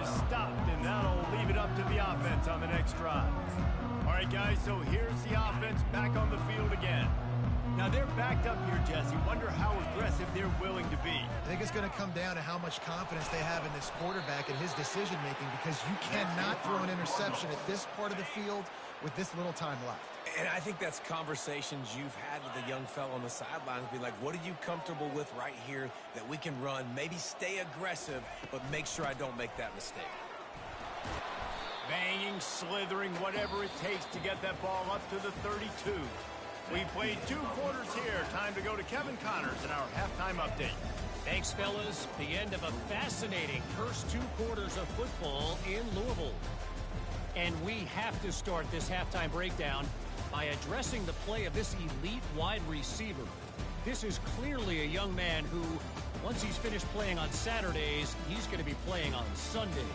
Is stopped, and that'll leave it up to the offense on the next drive. All right, guys, so here's the offense back on the field again. Now, they're backed up here, Jesse. Wonder how aggressive they're willing to be. I think it's going to come down to how much confidence they have in this quarterback and his decision-making, because you cannot throw an interception at this part of the field with this little time left. And I think that's conversations you've had with a young fellow on the sidelines. Be like, what are you comfortable with right here that we can run? Maybe stay aggressive, but make sure I don't make that mistake. Banging, slithering, whatever it takes to get that ball up to the 32. We played 2 quarters here. Time to go to Kevin Connors in our halftime update. Thanks, fellas. The end of a fascinating first 2 quarters of football in Louisville. And we have to start this halftime breakdown by addressing the play of this elite wide receiver. This is clearly a young man who, once he's finished playing on Saturdays, he's going to be playing on Sundays.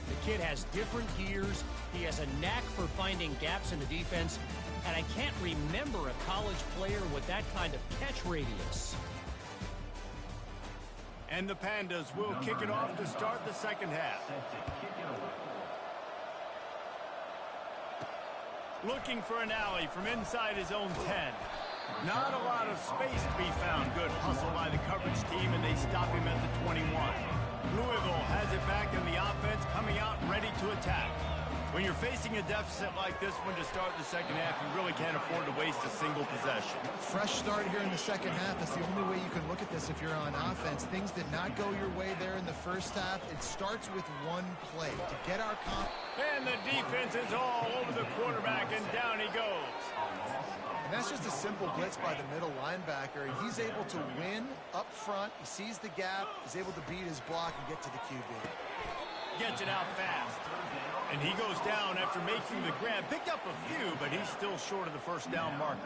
The kid has different gears. He has a knack for finding gaps in the defense. And I can't remember a college player with that kind of catch radius. And the Pandas will kick it off to start the second half. Looking for an alley from inside his own 10. Not a lot of space to be found. Good hustle by the coverage team, and they stop him at the 21. Louisville has it back, and the offense coming out ready to attack. When you're facing a deficit like this one to start the second half, you really can't afford to waste a single possession. Fresh start here in the second half. That's the only way you can look at this if you're on offense. Things did not go your way there in the first half. It starts with one play to get our And the defense is all over the quarterback, and down he goes. And that's just a simple blitz by the middle linebacker, and he's able to win up front. He sees the gap. He's able to beat his block and get to the QB. Gets it out fast. And he goes down after making the grab. Picked up a few, but he's still short of the first down marker.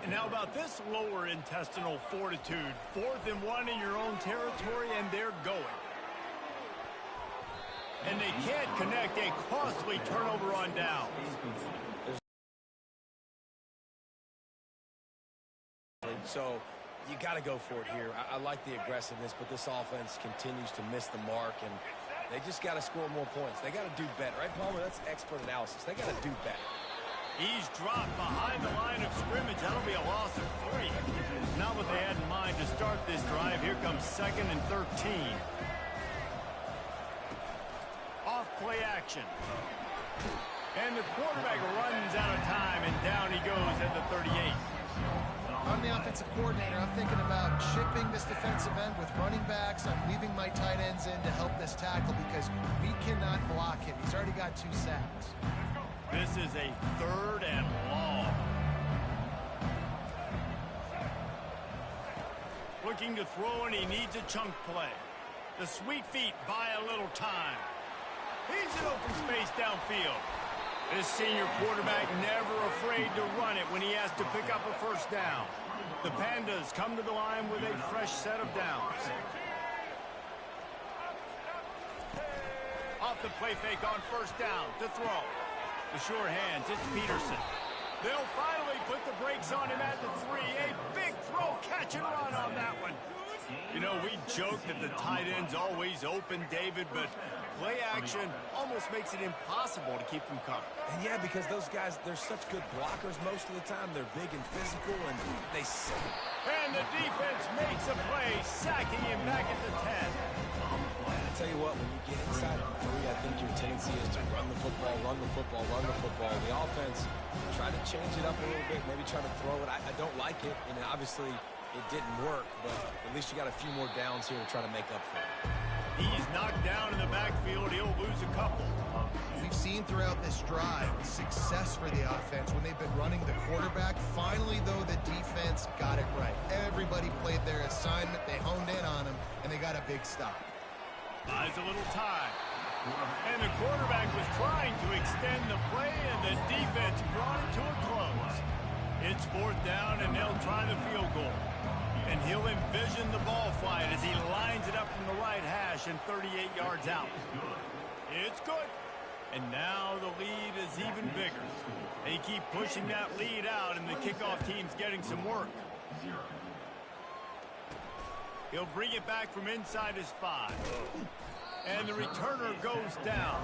And how about this lower intestinal fortitude? 4th and 1 in your own territory, and they're going. And they can't connect. A costly turnover on downs. So you got to go for it here. I like the aggressiveness, but this offense continues to miss the mark, and they just got to score more points. They got to do better. Right, Palmer? That's expert analysis. They got to do better. He's dropped behind the line of scrimmage. That'll be a loss of 3. Not what they had in mind to start this drive. Here comes 2nd and 13. Off play action. And the quarterback runs out of time, and down he goes at the 38. I'm the offensive coordinator. I'm thinking about chipping this defensive end with running backs. I'm leaving my tight ends in to help this tackle because we cannot block him. He's already got 2 sacks. This is a 3rd and long. Looking to throw, and he needs a chunk play. The sweet feet buy a little time. He's in open space downfield. This senior quarterback never afraid to run it when he has to pick up a first down. The Pandas come to the line with a fresh set of downs. Off the play fake on first down to throw. The sure hands, it's Peterson. They'll finally put the brakes on him at the 3. A big throw, catch and run on that one. You know, we joke that the tight end's always open, David, but play action almost makes it impossible to keep them covered. And yeah, because those guys, they're such good blockers most of the time. They're big and physical, and they sing. And the defense makes a play, sacking him back at the 10. I tell you what, when you get inside the 3, I think your tendency is to run the football, run the football, run the football. The offense, try to change it up a little bit, maybe try to throw it. I don't like it, and obviously it didn't work, but at least you got a few more downs here to try to make up for it. He's knocked down in the backfield. He'll lose a couple. We've seen throughout this drive success for the offense when they've been running the quarterback. Finally, though, the defense got it right. Everybody played their assignment. They honed in on him, and they got a big stop. Buys a little time. And the quarterback was trying to extend the play, and the defense brought it to a close. It's 4th down, and they'll try the field goal. And he'll envision the ball flight as he lines it up from the right hash and 38 yards out. It's good. And now the lead is even bigger. They keep pushing that lead out, and the kickoff team's getting some work. He'll bring it back from inside his 5. And the returner goes down.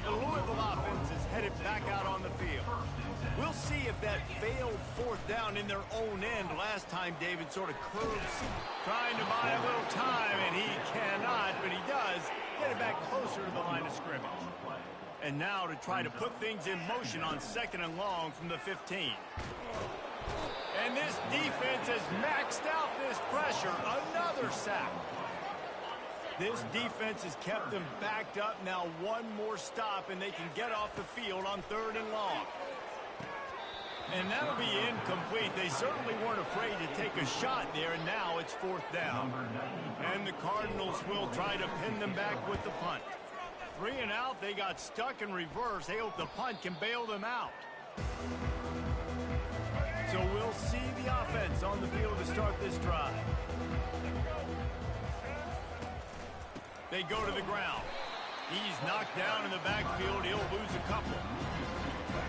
The Louisville offense is headed back out on the field. We'll see if that failed 4th down in their own end. Last time David sort of curves, trying to buy a little time, and he cannot, but he does get it back closer to the line of scrimmage. And now to try to put things in motion on 2nd and long from the 15. And this defense has maxed out this pressure. Another sack. This defense has kept them backed up. Now one more stop, and they can get off the field on 3rd and long. And that'll be incomplete. They certainly weren't afraid to take a shot there, and now it's 4th down. And the Cardinals will try to pin them back with the punt. 3 and out, they got stuck in reverse. They hope the punt can bail them out. So we'll see the offense on the field to start this drive. They go to the ground. He's knocked down in the backfield. He'll lose a couple.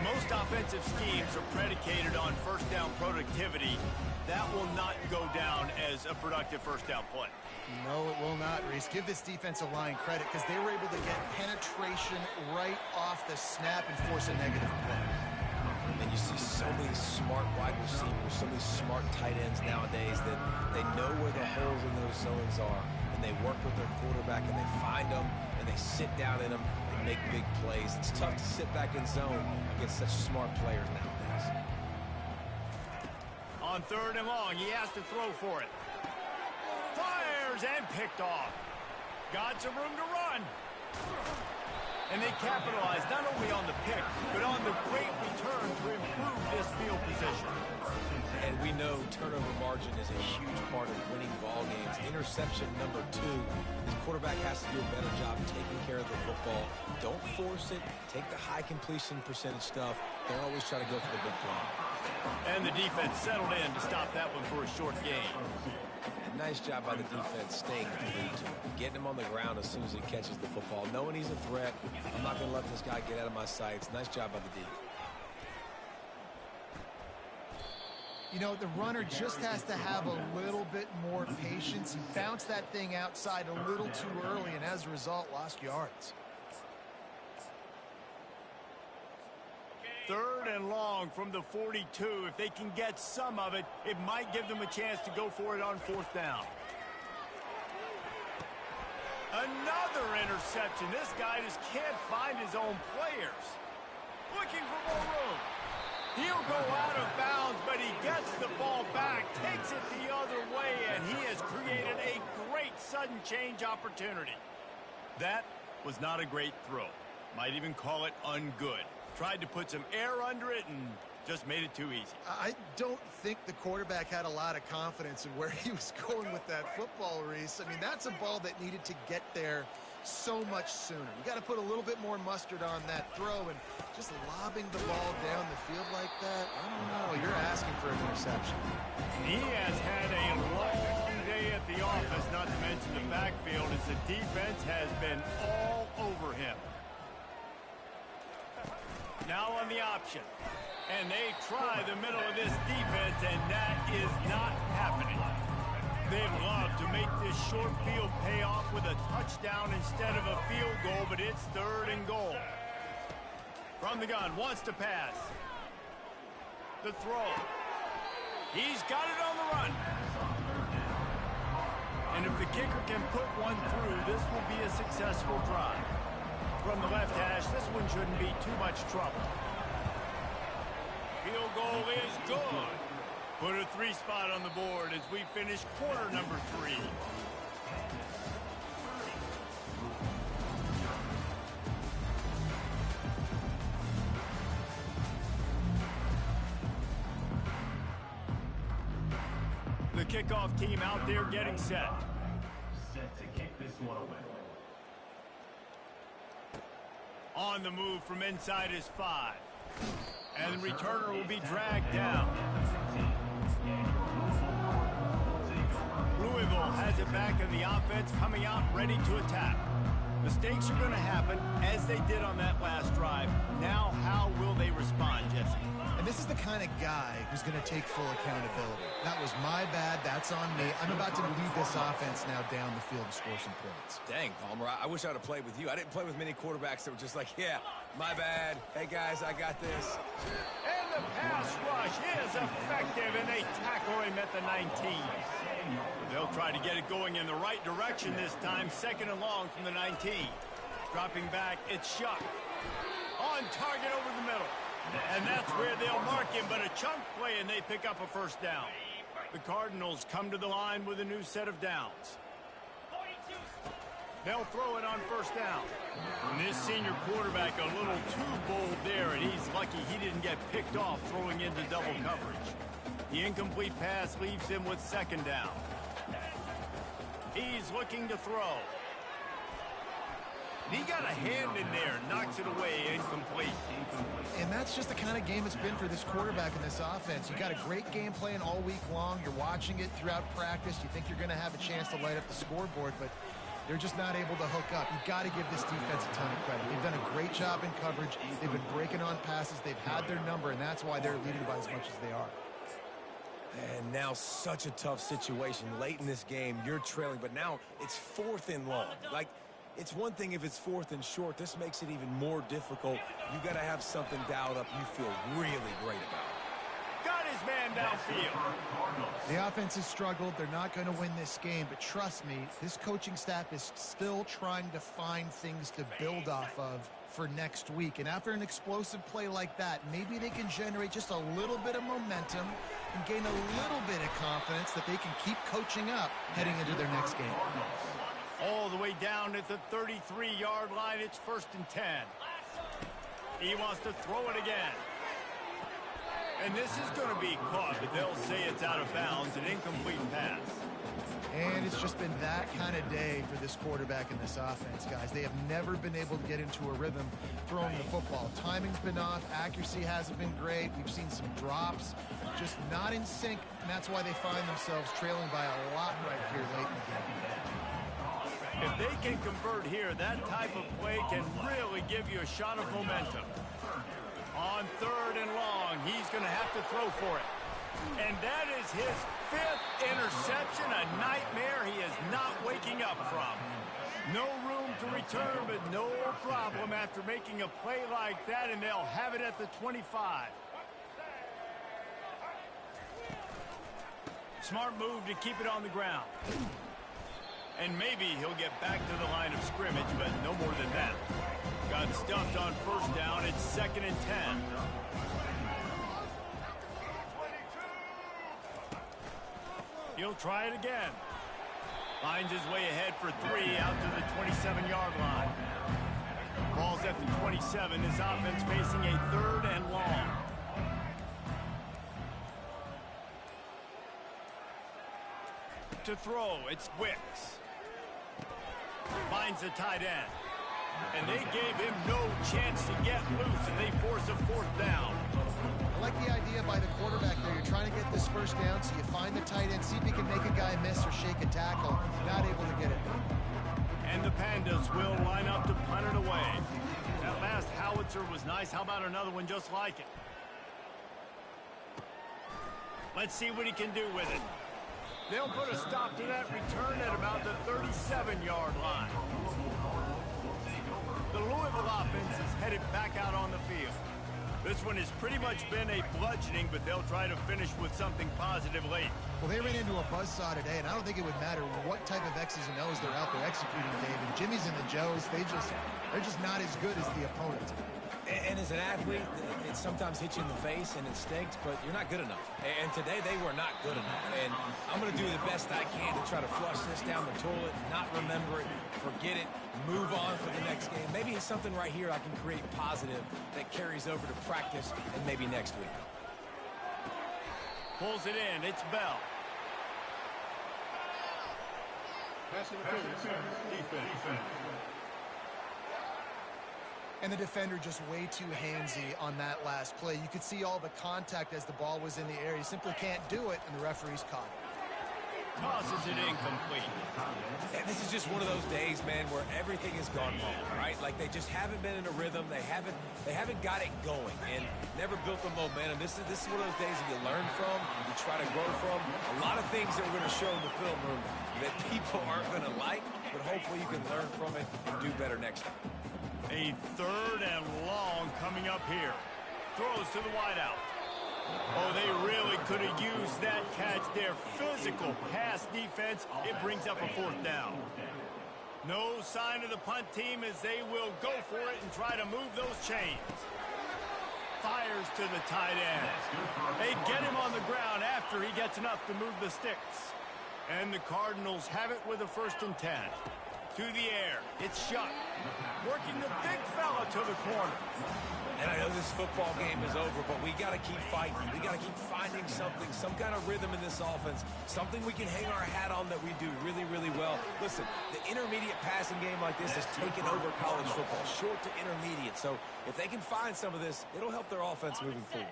Most offensive schemes are predicated on 1st down productivity. That will not go down as a productive 1st down play. No, it will not, Reese. Give this defensive line credit because they were able to get penetration right off the snap and force a negative play. And you see so many smart wide receivers, so many smart tight ends nowadays that they know where the holes in those zones are, and they work with their quarterback, and they find them, and they sit down in them and make big plays. It's tough to sit back in zone against such smart players nowadays. On 3rd and long, he has to throw for it. Fires and picked off. Got some room to run. And they capitalize not only on the pick, but on the great return to improve this field position. And we know turnover margin is a huge part of winning ball games. Interception number 2. This quarterback has to do a better job of taking care of the football. Don't force it. Take the high completion percentage stuff. Don't always try to go for the big play. And the defense settled in to stop that one for a short gain. And nice job by the defense staying glued to him. Getting him on the ground as soon as he catches the football. Knowing he's a threat. I'm not going to let this guy get out of my sights. Nice job by the D. You know, the runner just has to have a little bit more patience. He bounced that thing outside a little too early, and as a result, lost yards. 3rd and long from the 42. If they can get some of it, it might give them a chance to go for it on 4th down. Another interception. This guy just can't find his own players. Looking for more room. He'll go out of bounds, but he gets the ball back, takes it the other way, and he has created a great sudden change opportunity. That was not a great throw. Might even call it ungood. Tried to put some air under it and just made it too easy. I don't think the quarterback had a lot of confidence in where he was going with that football, Reese. I mean, that's a ball that needed to get there so much sooner. You got to put a little bit more mustard on that throw, and just lobbing the ball down the field like that, I don't know. You're asking for an interception. He has had a long day at the office, not to mention the backfield, as the defense has been all over him. Now on the option. And they try the middle of this defense, and that is not happening. They'd love to make this short field pay off with a touchdown instead of a field goal, but it's 3rd and goal. From the gun, wants to pass. The throw. He's got it on the run. And if the kicker can put one through, this will be a successful drive. From the left hash, this one shouldn't be too much trouble. Field goal is good. Put a 3 spot on the board as we finish quarter number 3. The kickoff team out there getting set. Set to kick this one away. On the move from inside his 5. And the returner will be dragged down. Louisville has it back in the offense, coming out ready to attack. Mistakes are going to happen, as they did on that last drive. Now, how will they respond, Jesse? And this is the kind of guy who's going to take full accountability. That was my bad. That's on me. I'm about to lead this offense now down the field to score some points. Dang, Palmer, I wish I would have played with you. I didn't play with many quarterbacks that were just like, yeah, my bad. Hey, guys, I got this. And the pass rush is effective, and they tackle him at the 19. They'll try to get it going in the right direction this time. 2nd and long from the 19. Dropping back, it's Shuck. On target over the middle. And that's where they'll mark him, but a chunk play, and they pick up a first down. The Cardinals come to the line with a new set of downs. They'll throw it on first down. And this senior quarterback a little too bold there, and he's lucky he didn't get picked off throwing into double coverage. The incomplete pass leaves him with 2nd down. He's looking to throw. He got a hand in there, knocks it away, incomplete. And that's just the kind of game it's been for this quarterback in this offense. You got a great game plan all week long. You're watching it throughout practice. You think you're going to have a chance to light up the scoreboard, but they're just not able to hook up. You've got to give this defense a ton of credit. They've done a great job in coverage. They've been breaking on passes. They've had their number, and that's why they're leading by as much as they are. And now such a tough situation. Late in this game, you're trailing, but now it's 4th and long. Like, it's one thing if it's 4th and short. This makes it even more difficult. You got to have something dialed up you feel really great about. Got his man downfield. The offense has struggled. They're not going to win this game, but trust me, this coaching staff is still trying to find things to build off of for next week. And after an explosive play like that, maybe they can generate just a little bit of momentum and gain a little bit of confidence that they can keep coaching up heading into their next game. All the way down at the 33-yard line, it's 1st and 10. He wants to throw it again. And this is going to be caught, but they'll say it's out of bounds, an incomplete pass. And it's just been that kind of day for this quarterback in this offense, guys. They have never been able to get into a rhythm throwing the football. Timing's been off. Accuracy hasn't been great. We've seen some drops, just not in sync, and that's why they find themselves trailing by a lot right here late in the game. If they can convert here, that type of play can really give you a shot of momentum. On 3rd and long, he's going to have to throw for it. And that is his 5th interception, a nightmare he is not waking up from. No room to return, but no problem after making a play like that, and they'll have it at the 25. Smart move to keep it on the ground. And maybe he'll get back to the line of scrimmage, but no more than that. Got stuffed on first down. It's 2nd and 10. He'll try it again. Finds his way ahead for 3 out to the 27-yard line. Ball's at the 27. This offense facing a 3rd and long. To throw, it's Wicks. Finds the tight end. And they gave him no chance to get loose, and they force a 4th down. I like the idea by the quarterback there. You're trying to get this first down, so you find the tight end, see if he can make a guy miss or shake a tackle. Not able to get it done. And the Pandas will line up to punt it away. That last howitzer was nice. How about another one just like it? Let's see what he can do with it. They'll put a stop to that return at about the 37-yard line. The Louisville offense is headed back out on the field. This one has pretty much been a bludgeoning, but they'll try to finish with something positive late. Well, they ran into a buzzsaw today, and I don't think it would matter what type of X's and O's they're out there executing, David. Jimmy's and the Joes, they're just not as good as the opponent. And as an athlete, it sometimes hits you in the face and it stinks, but you're not good enough. And today they were not good enough. And I'm going to do the best I can to try to flush this down the toilet, not remember it, forget it, move on for the next game. Maybe it's something right here I can create positive that carries over to practice and maybe next week. Pulls it in. It's Bell. Pass interference. Defense. And the defender just way too handsy on that last play. You could see all the contact as the ball was in the air. He simply can't do it, and the referee's caught it. Tosses it incomplete. And this is just one of those days, man, where everything has gone wrong, right? Like they just haven't been in a rhythm. They haven't got it going and never built the momentum. This is one of those days that you learn from, you try to grow from. A lot of things that we're going to show in the film room that people aren't going to like, but hopefully you can learn from it and do better next time. A 3rd and long coming up here. Throws to the wideout. Oh, they really could have used that catch there. Physical pass defense. It brings up a 4th down. No sign of the punt team as they will go for it and try to move those chains. Fires to the tight end. They get him on the ground after he gets enough to move the sticks. And the Cardinals have it with a 1st and 10. To the air. It's Shuck. Working the big fella to the corner. And I know this football game is over, but we got to keep fighting. We got to keep finding something, some kind of rhythm in this offense, something we can hang our hat on that we do really, really well. Listen, the intermediate passing game like this has taken over college football, short to intermediate. So if they can find some of this, it'll help their offense moving forward.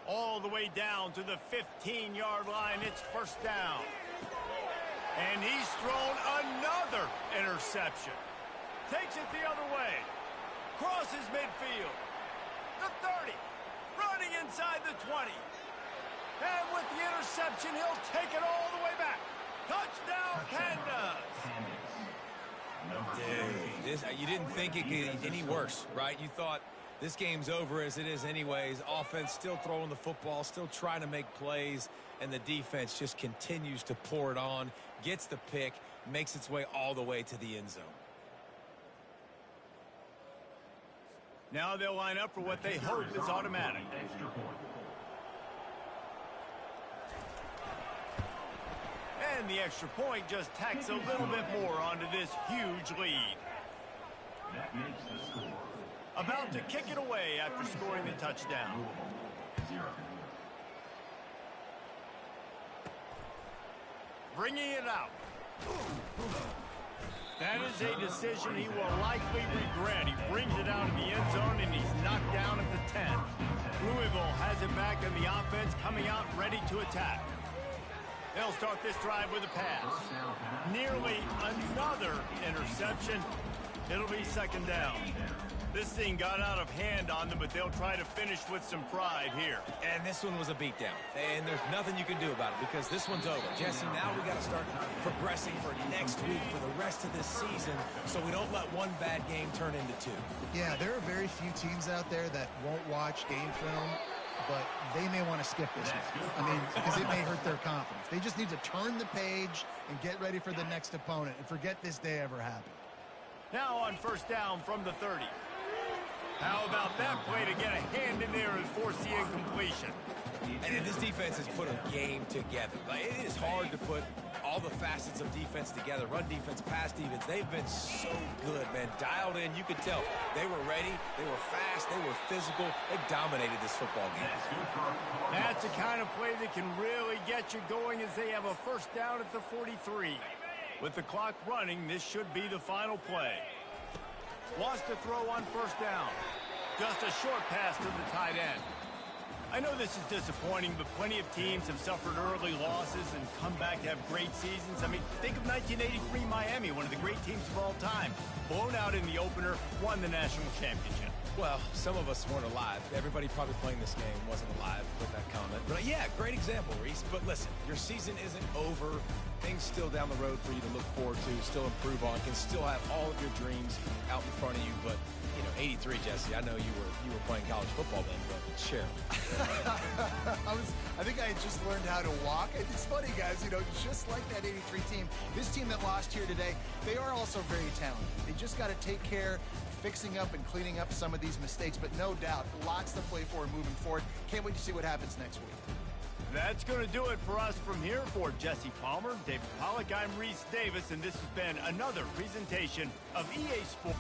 All the way down to the 15-yard line. It's 1st down. And he's thrown another interception. Takes it the other way. Crosses midfield. The 30. Running inside the 20. And with the interception, he'll take it all the way back. Touchdown, Pandas. Dude, you didn't think it could get any worse, right? You thought this game's over as it is anyways. Offense still throwing the football, still trying to make plays, and the defense just continues to pour it on, gets the pick, makes its way all the way to the end zone. Now they'll line up for what they hope is automatic. And the extra point just tacks a little bit more onto this huge lead. About to kick it away after scoring the touchdown. Bringing it out. That is a decision he will likely regret. He brings it out of the end zone, and he's knocked down at the 10. Louisville has it back in the offense, coming out ready to attack. They'll start this drive with a pass. Nearly another interception. It'll be 2nd down. This thing got out of hand on them, but they'll try to finish with some pride here. And this one was a beatdown. And there's nothing you can do about it because this one's over. Jesse, now we got to start progressing for next week, for the rest of this season, so we don't let one bad game turn into 2. Yeah, there are very few teams out there that won't watch game film, but they may want to skip this one. I mean, because it may hurt their confidence. They just need to turn the page and get ready for the next opponent and forget this day ever happened. Now on 1st down from the 30. How about that play to get a hand in there and force the incompletion? And this defense has put a game together. Like, it is hard to put all the facets of defense together. Run defense, pass defense. They've been so good, man. Dialed in. You could tell they were ready. They were fast. They were physical. They dominated this football game. That's the kind of play that can really get you going as they have a 1st down at the 43. With the clock running, this should be the final play. Wants to throw on 1st down. Just a short pass to the tight end. I know this is disappointing, but plenty of teams have suffered early losses and come back to have great seasons. I mean, think of 1983 Miami, one of the great teams of all time. Blown out in the opener, won the national championship. Well, some of us weren't alive. Everybody probably playing this game wasn't alive with that comment. But yeah, great example, Reese. But listen, your season isn't over. Things still down the road for you to look forward to, still improve on, can still have all of your dreams out in front of you. But, you know, 83, Jesse, I know you were playing college football then, but share. I think I had just learned how to walk. It's funny, guys, you know, just like that 83 team, this team that lost here today, they are also very talented. They just got to take care fixing up and cleaning up some of these mistakes, but no doubt, lots to play for moving forward. Can't wait to see what happens next week. That's going to do it for us from here. For Jesse Palmer, David Pollack, I'm Reese Davis, and this has been another presentation of EA Sports.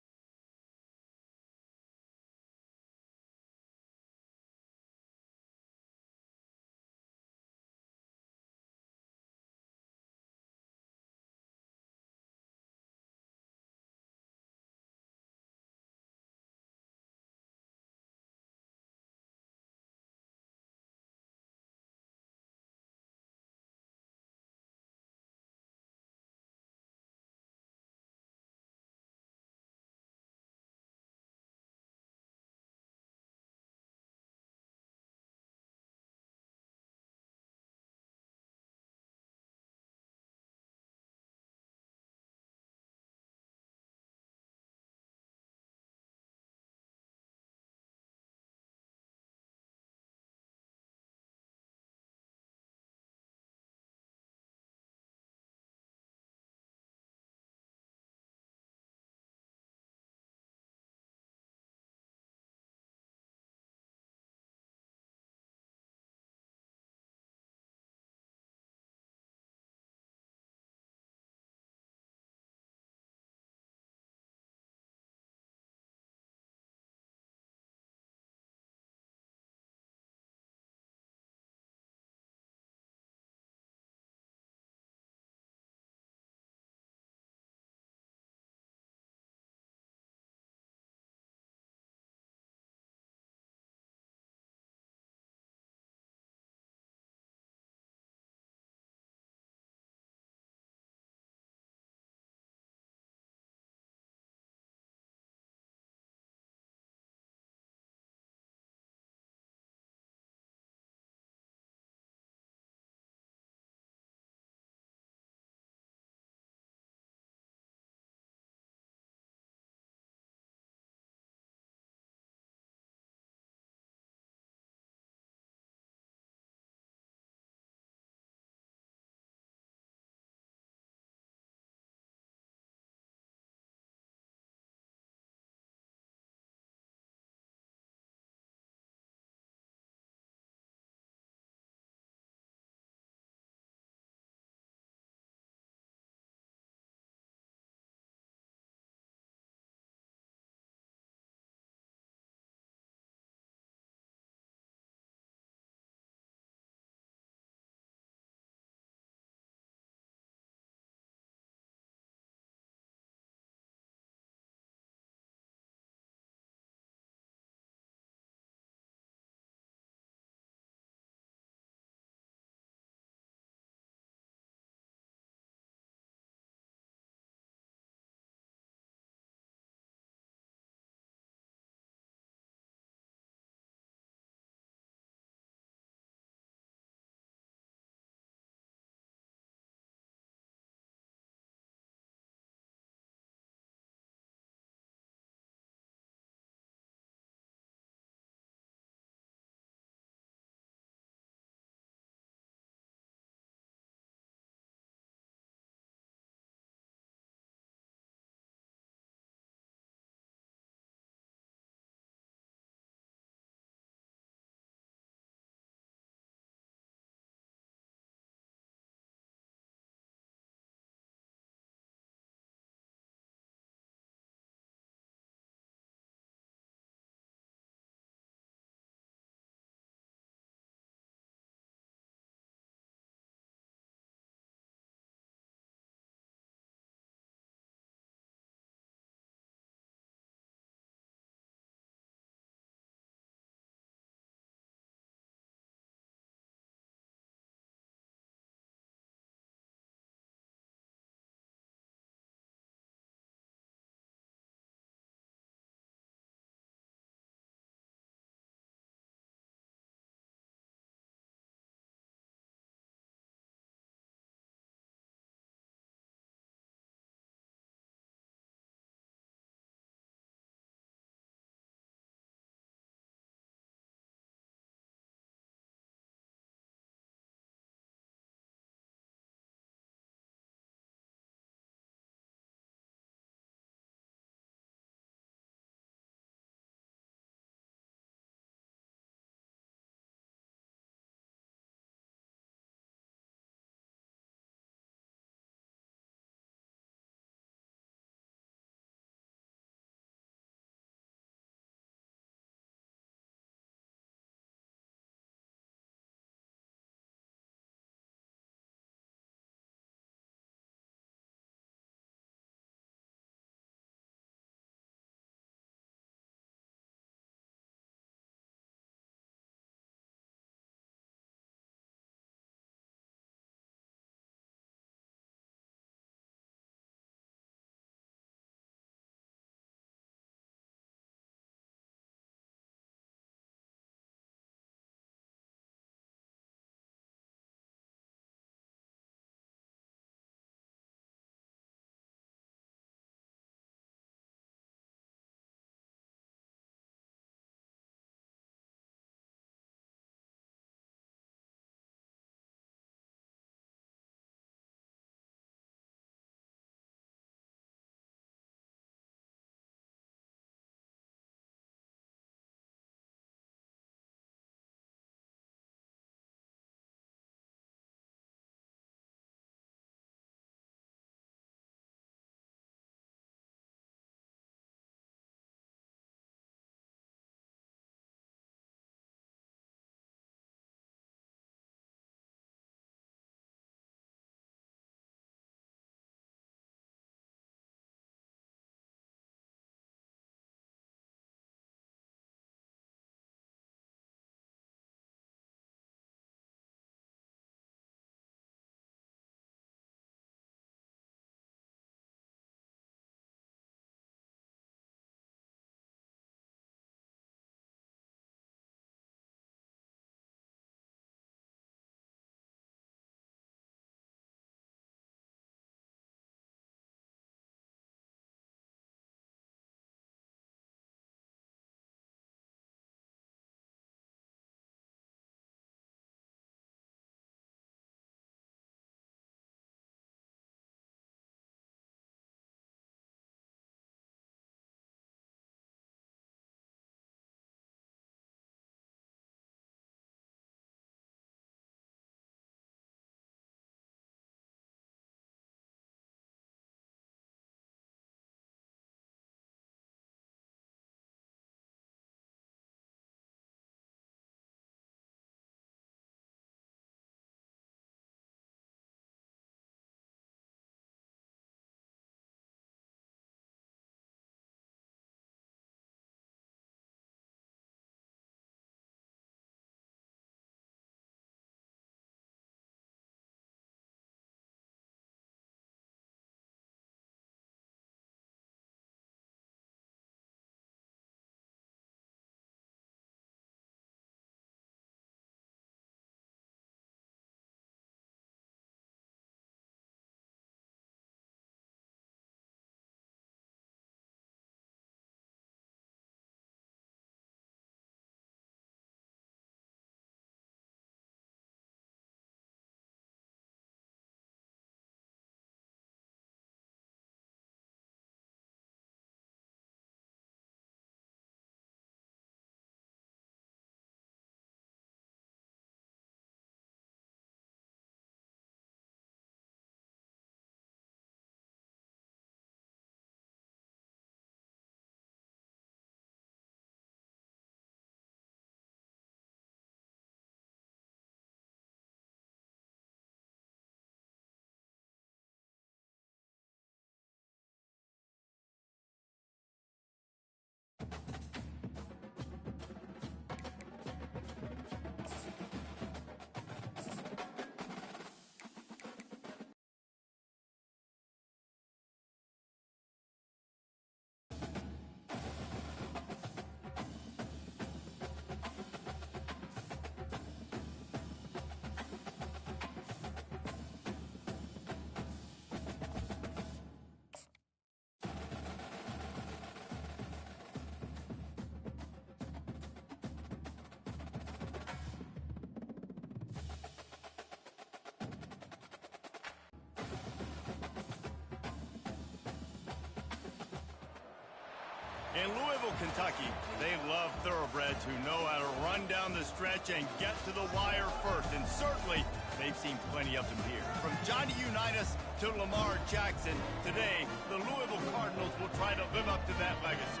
In Louisville, Kentucky, they love thoroughbreds who know how to run down the stretch and get to the wire first. And certainly, they've seen plenty of them here. From Johnny Unitas to Lamar Jackson, today, the Louisville Cardinals will try to live up to that legacy.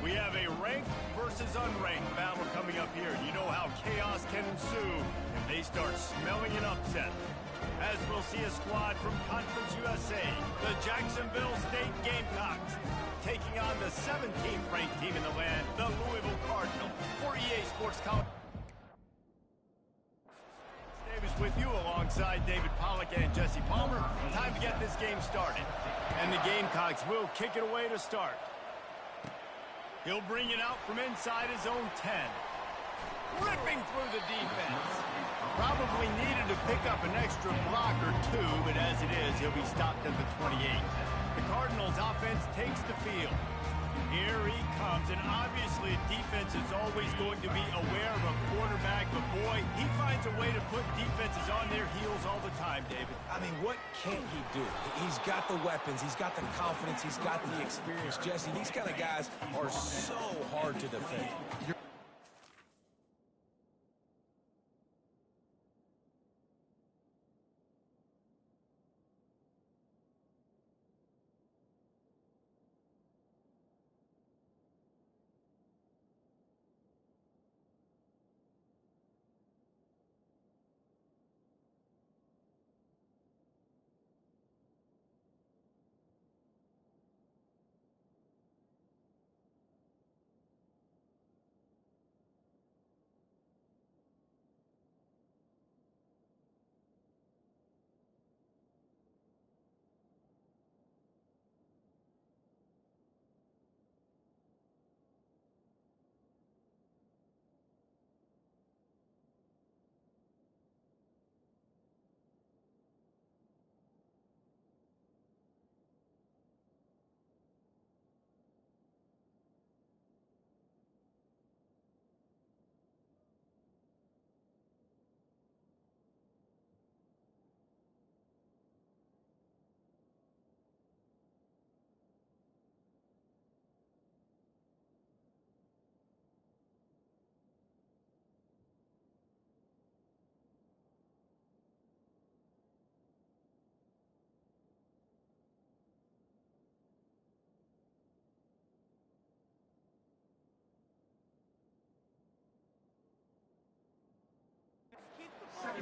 We have a ranked versus unranked battle coming up here. You know how chaos can ensue if they start smelling an upset. As we'll see a squad from Conference USA, the Jacksonville State Gamecocks, taking on the 17th ranked team in the land, the Louisville Cardinals. For EA Sports College, Davis with you alongside David Pollack and Jesse Palmer. Time to get this game started. And the Gamecocks will kick it away to start. He'll bring it out from inside his own 10. Ripping through the defense. Probably needed to pick up an extra block or two, but as it is, he'll be stopped at the 28. The Cardinals offense takes the field. Here he comes, and obviously defense is always going to be aware of a quarterback, but boy, he finds a way to put defenses on their heels all the time, David. I mean, what can't he do? He's got the weapons, he's got the confidence, he's got the experience. Jesse, these kind of guys are so hard to defend.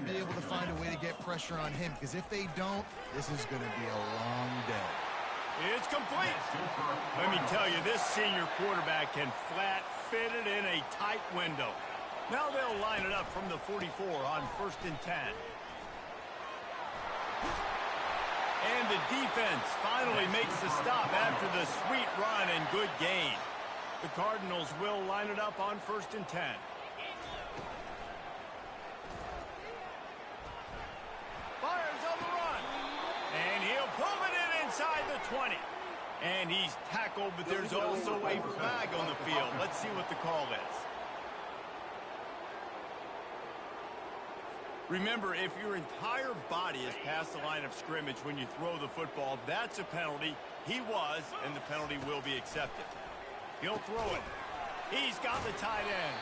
Be able to find a way to get pressure on him, because if they don't, this is going to be a long day. It's complete. Let me tell you, this senior quarterback can flat fit it in a tight window. Now they'll line it up from the 44 on 1st and 10. And the defense finally makes the stop after the sweet run and good gain. The Cardinals will line it up on 1st and 10. Fires on the run. And he'll pull it in inside the 20. And he's tackled, but there's also a flag on the field. Let's see what the call is. Remember, if your entire body is past the line of scrimmage when you throw the football, that's a penalty. He was, and the penalty will be accepted. He'll throw it. He's got the tight end.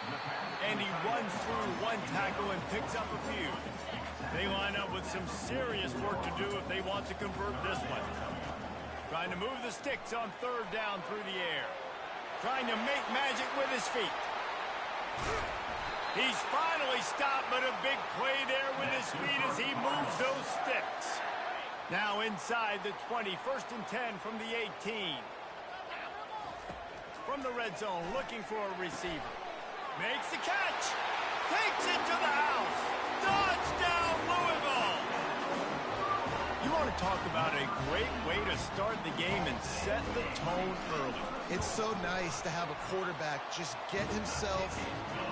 And he runs through one tackle and picks up a few. They line up with some serious work to do if they want to convert this one. Trying to move the sticks on 3rd down through the air. Trying to make magic with his feet. He's finally stopped, but a big play there with his feet as he moves those sticks. Now inside the 20, 1st and 10 from the 18. From the red zone, looking for a receiver. Makes the catch. Takes it to the house. Touchdown, Louisville. You want to talk about a great way to start the game and set the tone early. It's so nice to have a quarterback just get himself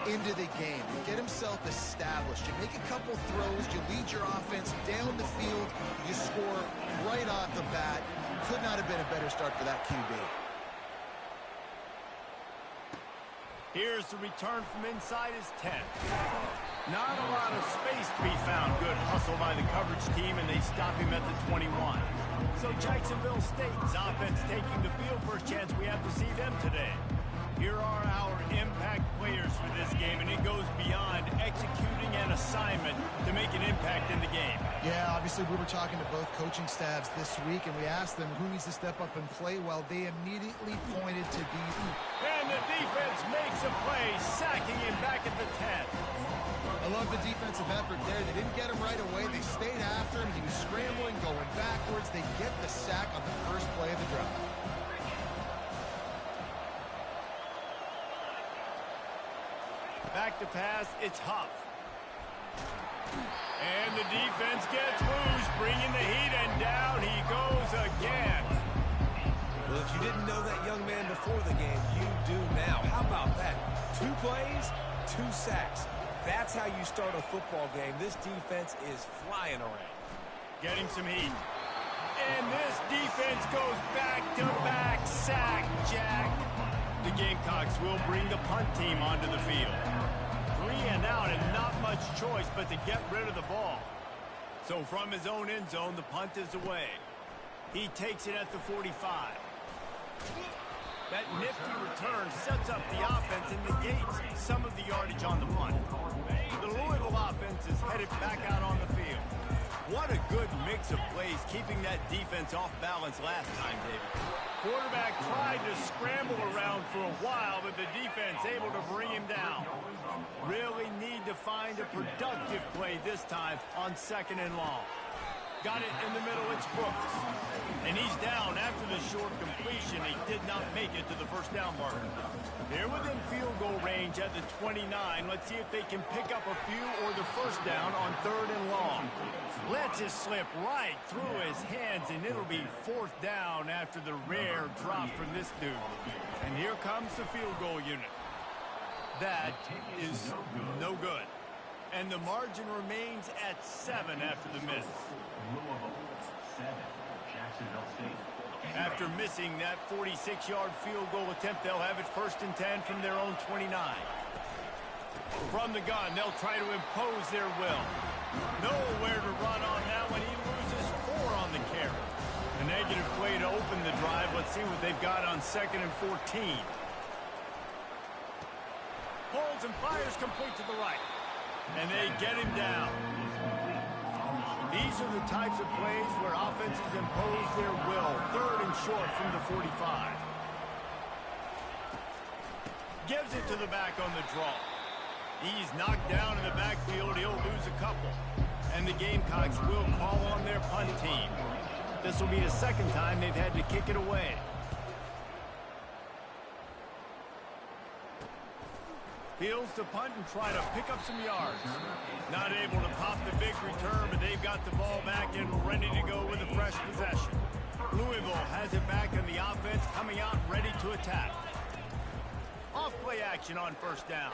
into the game, get himself established. You make a couple throws, you lead your offense down the field, you score right off the bat. Could not have been a better start for that QB. Here's the return from inside his 10. Not a lot of space to be found. Good hustle by the coverage team, and they stop him at the 21. So Jacksonville State's offense taking the field. First chance we have to see them today. Here are our impact players for this game, and it goes beyond executing an assignment to make an impact in the game. Yeah, obviously we were talking to both coaching staffs this week, and we asked them who needs to step up and play well. They immediately pointed to DB. And the defense makes a play, sacking him back at the 10. I love the defensive effort there. They didn't get him right away. They stayed after him. He was scrambling, going backwards. They get the sack on the first play of the drive. Back to pass, it's Huff. And the defense gets loose, bringing the heat, and down he goes again. Well, if you didn't know that young man before the game, you do now. How about that? 2 plays, 2 sacks. That's how you start a football game. This defense is flying around. Getting some heat. And this defense goes back-to-back sack, Jack. The Gamecocks will bring the punt team onto the field. 3 and out and not much choice but to get rid of the ball. So from his own end zone, the punt is away. He takes it at the 45. That nifty return sets up the offense and negates some of the yardage on the punt. The Louisville offense is headed back out on the field. What a good mix of plays, keeping that defense off balance last time, David. Quarterback tried to scramble around for a while, but the defense able to bring him down. Really need to find a productive play this time on 2nd and long. Got it in the middle, it's Brooks. And he's down after the short completion. He did not make it to the first down marker. They're within field goal range at the 29. Let's see if they can pick up a few or the first down on 3rd and long. Lets it slip right through his hands, and it'll be 4th down after the rare drop from this dude. And here comes the field goal unit. That is no good. And the margin remains at 7 after the miss. After missing that 46-yard field goal attempt, they'll have it 1st and 10 from their own 29. From the gun, they'll try to impose their will. Nowhere to run on now, and he loses 4 on the carry. A negative play to open the drive. Let's see what they've got on 2nd and 14. Holds and fires complete to the right. And they get him down. These are the types of plays where offenses impose their will. 3rd and short from the 45. Gives it to the back on the draw. He's knocked down in the backfield. He'll lose a couple. And the Gamecocks will call on their punt team. This will be the 2nd time they've had to kick it away. Fields to punt and try to pick up some yards. Not able to pop the big return, but they've got the ball back and ready to go with a fresh possession. Louisville has it back on the offense, coming out ready to attack. Off play action on 1st down.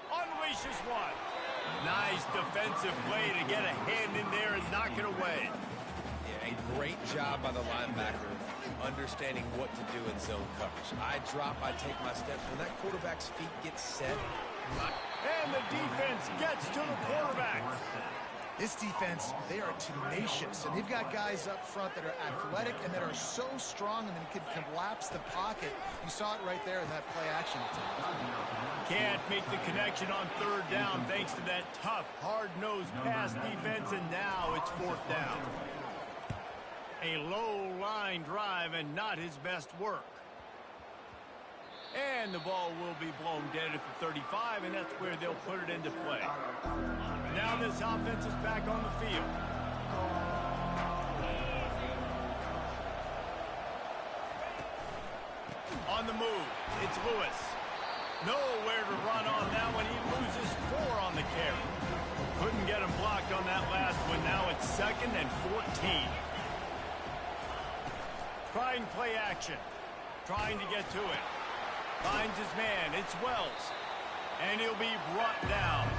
Unleashes one. Nice defensive play to get a hand in there and knock it away. Yeah, a great job by the linebacker understanding what to do in zone coverage. I drop, I take my steps. When that quarterback's feet get set. And the defense gets to the quarterback. This defense, they are tenacious, and they've got guys up front that are athletic and that are so strong and then can collapse the pocket. You saw it right there in that play action attempt. Can't make the connection on 3rd down thanks to that tough, hard-nosed pass defense, and now it's 4th down. A low line drive and not his best work. And the ball will be blown dead at the 35, and that's where they'll put it into play. Now this offense is back on the field. On the move, it's Lewis. Nowhere to run on now, and he loses 4 on the carry. Couldn't get him blocked on that last one. Now it's 2nd and 14. Trying play action. Trying to get to it. Finds his man. It's Wells. And he'll be brought down.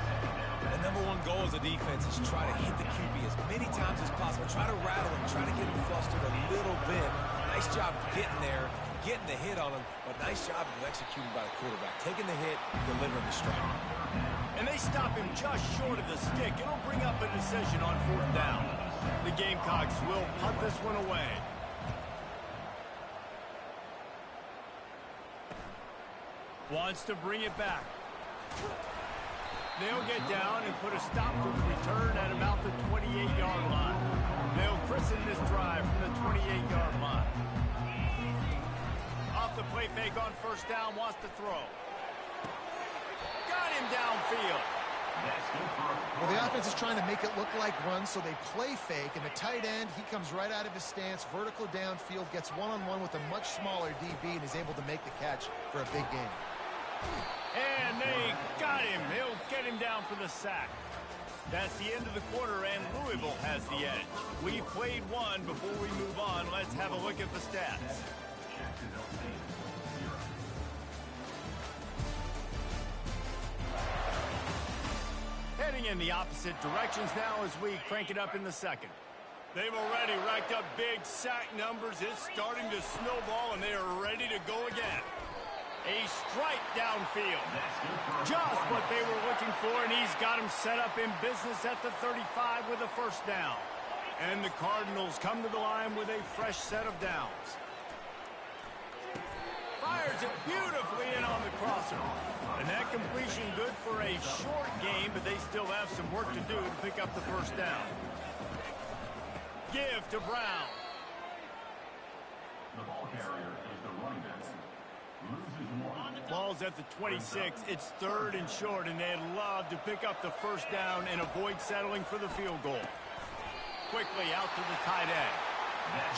The #1 goal as a defense is try to hit the QB as many times as possible. Try to rattle him. Try to get him flustered a little bit. Nice job getting there, getting the hit on him. But nice job of executing by the quarterback. Taking the hit, delivering the strike. And they stop him just short of the stick. It'll bring up a decision on 4th down. The Gamecocks will punt this one away. Wants to bring it back. They'll get down and put a stop to the return at about the 28-yard line. They'll christen this drive from the 28-yard line. Off the play fake on first down, wants to throw. Got him downfield. Well, the offense is trying to make it look like runs, so they play fake, and the tight end, he comes right out of his stance, vertical downfield, gets one-on-one with a much smaller DB, and is able to make the catch for a big gain. And they got him. He'll get him down for the sack. That's the end of the quarter, and Louisville has the edge. We've played one. Before we move on, let's have a look at the stats. Heading in the opposite directions now as we crank it up in the second. They've already racked up big sack numbers. It's starting to snowball, and they are ready to go again. A strike downfield. Just what they were looking for, and he's got him set up in business at the 35 with a first down. And the Cardinals come to the line with a fresh set of downs. Fires it beautifully in on the crosser. And that completion good for a short game, but they still have some work to do to pick up the first down. Give to Brown. The ball carrier is the running back. Ball's at the 26. It's third and short, and they'd love to pick up the first down and avoid settling for the field goal. Quickly out to the tight end.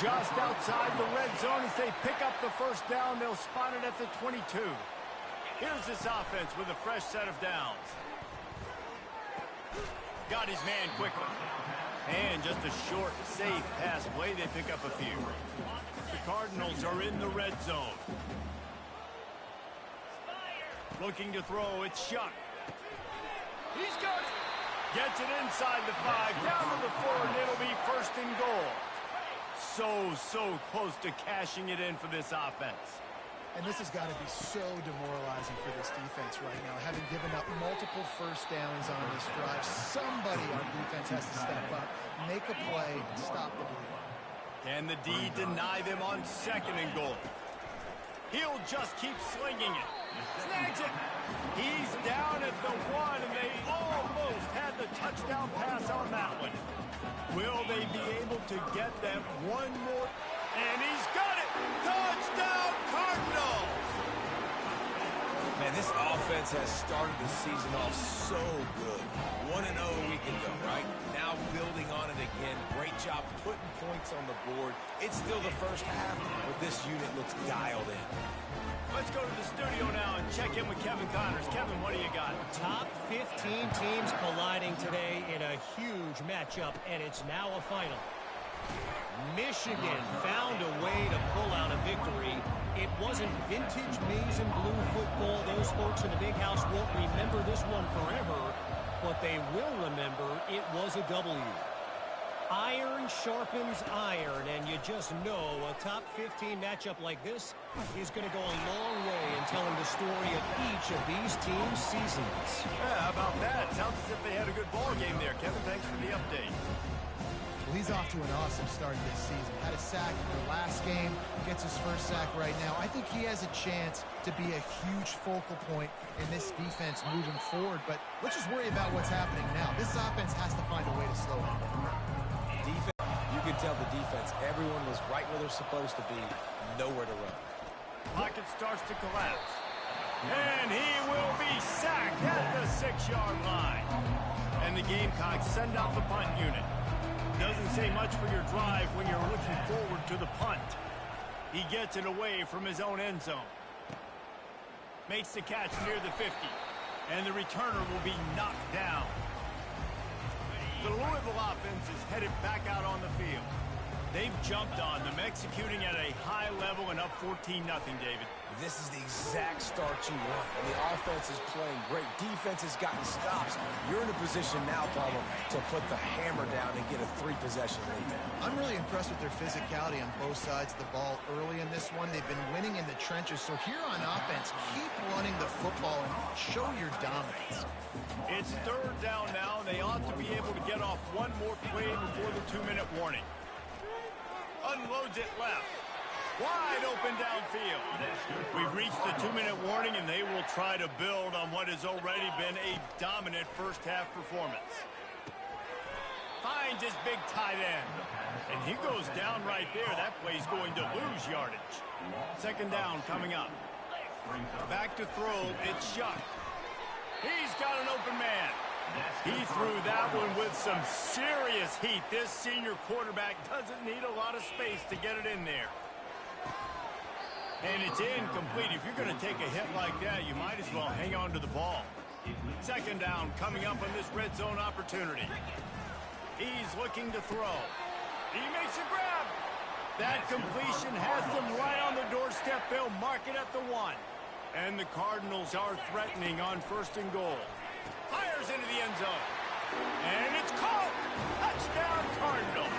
Just outside the red zone as they pick up the first down. They'll spot it at the 22. Here's this offense with a fresh set of downs. Got his man quickly. And just a short, safe pass play. They pick up a few. The Cardinals are in the red zone. Looking to throw, it's Shuck. He's got it. Gets it inside the 5, down to the 4, and it'll be first and goal. So close to cashing it in for this offense. And this has got to be so demoralizing for this defense right now, having given up multiple first downs on this drive. Somebody on defense has to step up, make a play, and stop the bleeding. Can the D deny them on second and goal? He'll just keep slinging it. Snags it. He's down at the 1, and they almost had the touchdown pass on that one. Will they be able to get them one more? And he's got it. Touchdown, Cardinals. Man, this offense has started the season off so good. 1-0 a week ago, right? Now building on it again. Great job putting points on the board. It's still the first half, but this unit looks dialed in. Let's go to the studio now and check in with Kevin Connors. Kevin, what do you got? Top 15 teams colliding today in a huge matchup, and it's now a final. Michigan found a way to pull out a victory. It wasn't vintage maize and blue football. Those folks in the big house won't remember this one forever, but they will remember it was a W. Iron sharpens iron, and you just know a top 15 matchup like this is going to go a long way in telling the story of each of these teams' seasons. Yeah, how about that? Sounds as if they had a good ball game there. Kevin, thanks for the update. Well, he's off to an awesome start this season. Had a sack in the last game, gets his first sack right now. I think he has a chance to be a huge focal point in this defense moving forward, but let's just worry about what's happening now. This offense has to find a way to slow him. Defense, you can tell the defense, everyone was right where they're supposed to be, nowhere to run. Pocket starts to collapse. And he will be sacked at the 6-yard line. And the Gamecocks send out the punt unit. Doesn't say much for your drive when you're looking forward to the punt. He gets it away from his own end zone. Makes the catch near the 50. And the returner will be knocked down. The Louisville offense is headed back out on the field. They've jumped on them, executing at a high level and up 14-0, David. This is the exact start you want. The offense is playing great. Defense has gotten stops. You're in a position now, Paulo, to put the hammer down and get a 3-possession lead. I'm really impressed with their physicality on both sides of the ball early in this one. They've been winning in the trenches. So here on offense, keep running the football and show your dominance. It's third down now. They ought to be able to get off one more play before the 2-minute warning. Unloads it left. Wide open downfield. We've reached the 2-minute warning, and they will try to build on what has already been a dominant first-half performance. Finds his big tight end. And he goes down right there. That play's going to lose yardage. Second down coming up. Back to throw. It's Shuck. He's got an open man. He threw that one with some serious heat. This senior quarterback doesn't need a lot of space to get it in there. And it's incomplete. If you're going to take a hit like that, you might as well hang on to the ball. Second down coming up on this red zone opportunity. He's looking to throw. He makes a grab. That completion has them right on the doorstep. They'll mark it at the 1. And the Cardinals are threatening on first and goal. Fires into the end zone. And it's caught. Touchdown, Cardinal.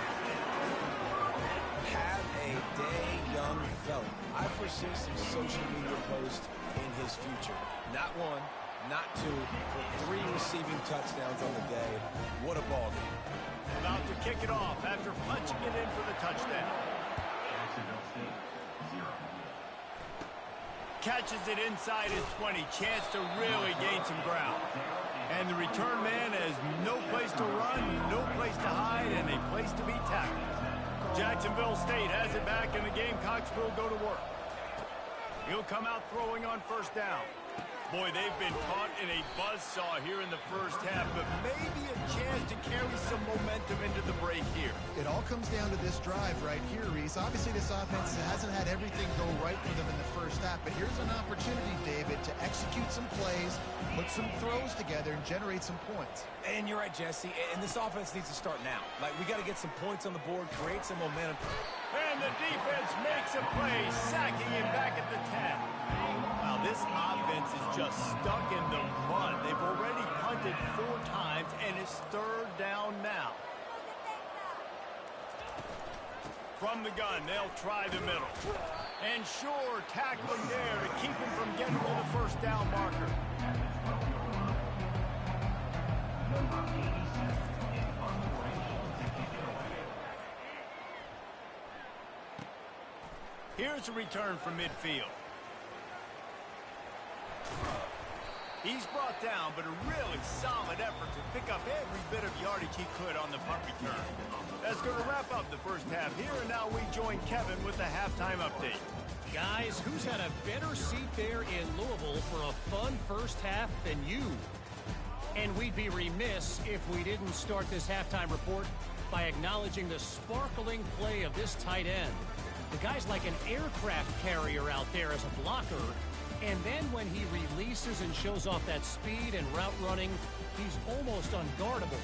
Have a day, young fella. I foresee some social media posts in his future. Not 1, not 2, but 3 receiving touchdowns on the day. What a ball game. About to kick it off after punching it in for the touchdown. Catches it inside his 20. Chance to really gain some ground. And the return man has no place to run, no place to hide, and a place to be tackled. Jacksonville State has it back, and the Gamecocks will go to work. He'll come out throwing on first down. Boy, they've been caught in a buzzsaw here in the first half, but maybe a chance to carry some momentum into the break here. It all comes down to this drive right here, Reese. Obviously, this offense hasn't had everything go right for them in the first half, but here's an opportunity, David, to execute some plays, put some throws together, and generate some points. And you're right, Jesse, and this offense needs to start now. Like, we got to get some points on the board, create some momentum. And the defense makes a play, sacking him back at the 10. Wow, this offense is just stuck in the mud. They've already punted 4 times, and it's third down now. From the gun, they'll try the middle. And sure, tackling there to keep him from getting to the first down marker. Here's a return from midfield. He's brought down, but a really solid effort to pick up every bit of yardage he could on the punt return. That's going to wrap up the first half here, and now we join Kevin with the halftime update. Guys, who's had a better seat there in Louisville for a fun first half than you? And we'd be remiss if we didn't start this halftime report by acknowledging the sparkling play of this tight end. The guy's like an aircraft carrier out there as a blocker. And then when he releases and shows off that speed and route running, he's almost unguardable.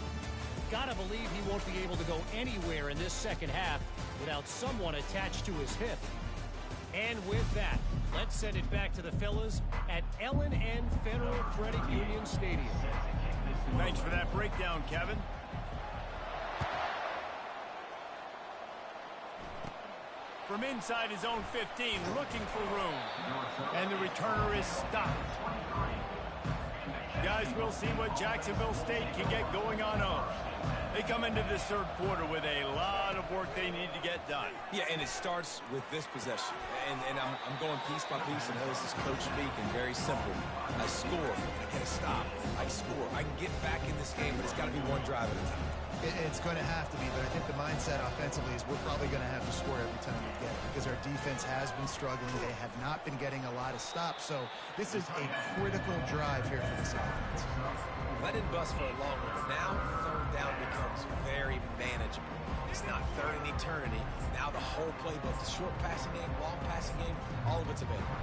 Gotta believe he won't be able to go anywhere in this second half without someone attached to his hip. And with that, let's send it back to the fellas at L&N Federal Credit Union Stadium. Thanks for that breakdown, Kevin. From inside his own 15, looking for room. And the returner is stopped. Guys, we'll see what Jacksonville State can get going on home. They come into this third quarter with a lot of work they need to get done. Yeah, and it starts with this possession. And I'm going piece by piece. I know this is coach speak and very simple. I score. I get a stop. I score. I can get back in this game, but it's got to be one drive at a time. It's going to have to be, but I think the mindset offensively is we're probably going to have to score every time we get it because our defense has been struggling. They have not been getting a lot of stops, so this is a critical drive here for this offense. That didn't bust for a long one, but now third down becomes very manageable. It's not third in eternity. Now the whole playbook, the short passing game, long passing game, all of it's available.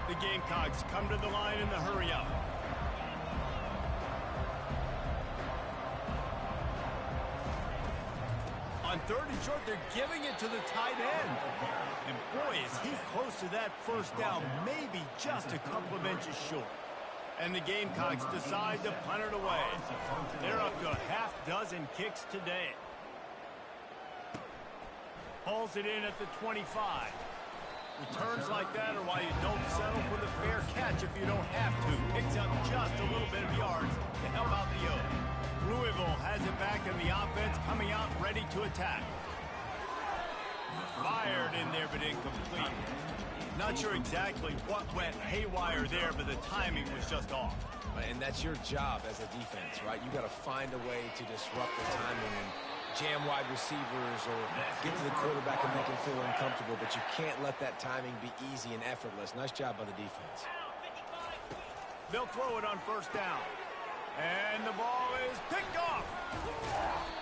The Gamecocks come to the line in the hurry-up. On 3rd and short. They're giving it to the tight end. And boy, is he close to that first down, maybe just a couple of inches short. And the Gamecocks decide to punt it away. They're up to a half dozen kicks today. Hauls it in at the 25. Returns like that are why you don't settle for the fair catch if you don't have to. Picks up just a little bit of yards to help out the Oak. Louisville has it back in the offense, coming out ready to attack. Fired in there, but incomplete. Not sure exactly what went haywire there, but the timing was just off. And that's your job as a defense, right? You got to find a way to disrupt the timing and jam wide receivers or get to the quarterback and make him feel uncomfortable, but you can't let that timing be easy and effortless. Nice job by the defense. They'll throw it on first down. And the ball is picked off.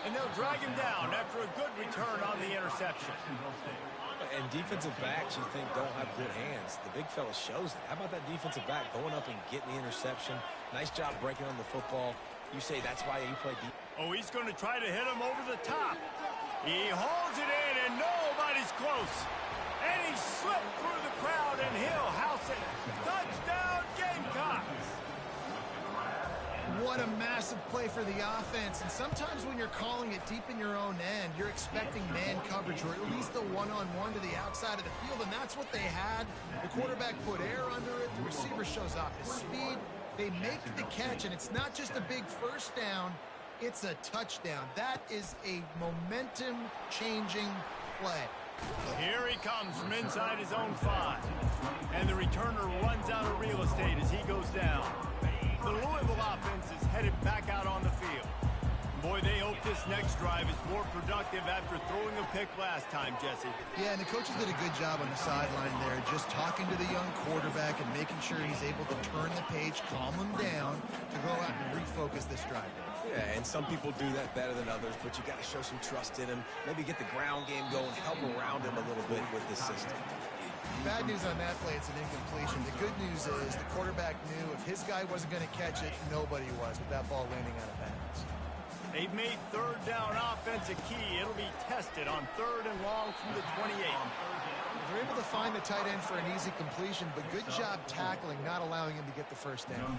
And they'll drag him down after a good return on the interception. And defensive backs you think don't have good hands. The big fella shows it. How about that defensive back going up and getting the interception? Nice job breaking on the football. You say that's why you play deep. Oh, he's going to try to hit him over the top. He holds it in, and nobody's close. And he slipped through the crowd, and he'll house it. Touchdown, Gamecocks! What a massive play for the offense. And sometimes when you're calling it deep in your own end, you're expecting man coverage or at least a one-on-one to the outside of the field, and that's what they had. The quarterback put air under it. The receiver shows off his speed. They make the catch, and it's not just a big first down. It's a touchdown. That is a momentum-changing play. Here he comes from inside his own 5. And the returner runs out of real estate as he goes down. The Louisville offense is headed back out on the field. Boy, they hope this next drive is more productive after throwing a pick last time, Jesse. Yeah, and the coaches did a good job on the sideline there, just talking to the young quarterback and making sure he's able to turn the page, calm him down, to go out and refocus this drive. Yeah, and some people do that better than others, but you got to show some trust in him. Maybe get the ground game going, help around him a little bit with this system. Bad news on that play, it's an incompletion. The good news is the quarterback knew if his guy wasn't going to catch it, nobody was with that ball landing out of bounds. They've made 3rd down offense a key. It'll be tested on 3rd and long from the 28. They're able to find the tight end for an easy completion, but good job tackling, not allowing him to get the first down.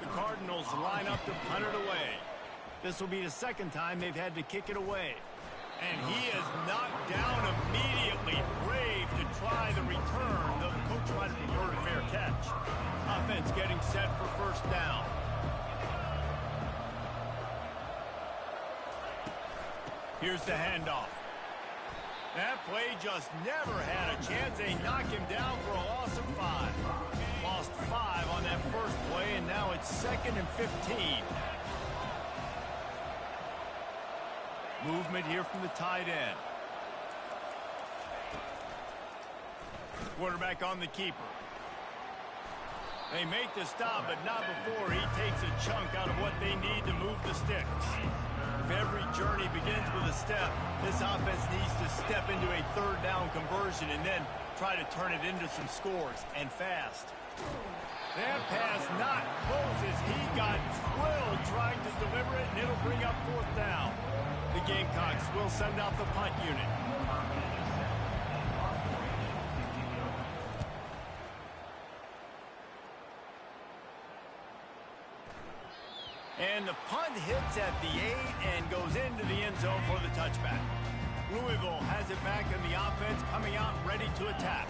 The Cardinals line up to punt it away. This will be the second time they've had to kick it away. And he is knocked down immediately. Brave to try the return, though the coach might have preferred a fair catch. Offense getting set for first down. Here's the handoff. That play just never had a chance. They knock him down for a loss of 5. Lost 5 on that first play, and now it's 2nd and 15. Movement here from the tight end. Quarterback on the keeper. They make the stop, but not before he takes a chunk out of what they need to move the sticks. If every journey begins with a step, this offense needs to step into a 3rd down conversion and then try to turn it into some scores, and fast. That pass not close as he got thrilled trying to deliver it, and it'll bring up 4th down. The Gamecocks will send out the punt unit. And the punt hits at the 8 and goes into the end zone for the touchback. Louisville has it back in the offense, coming out ready to attack.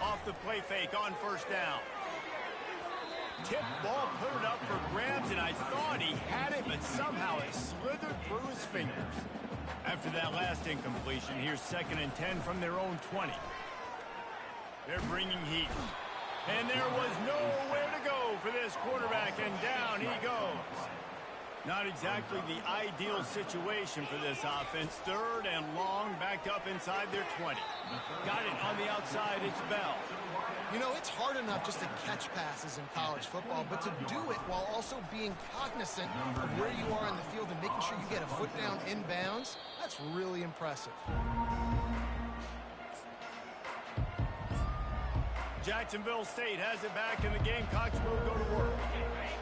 Off the play fake on first down. Tip ball, put it up for grabs, and I thought he had it, but somehow it slithered through his fingers. After that last incompletion, here's 2nd and 10 from their own 20. They're bringing heat. And there was nowhere to go for this quarterback, and down he goes. Not exactly the ideal situation for this offense. 3rd and long, backed up inside their 20. Got it on the outside, it's Bell. You know, it's hard enough just to catch passes in college football, but to do it while also being cognizant of where you are in the field and making sure you get a foot down inbounds, that's really impressive. Jacksonville State has it back, and the Gamecocks will go to work.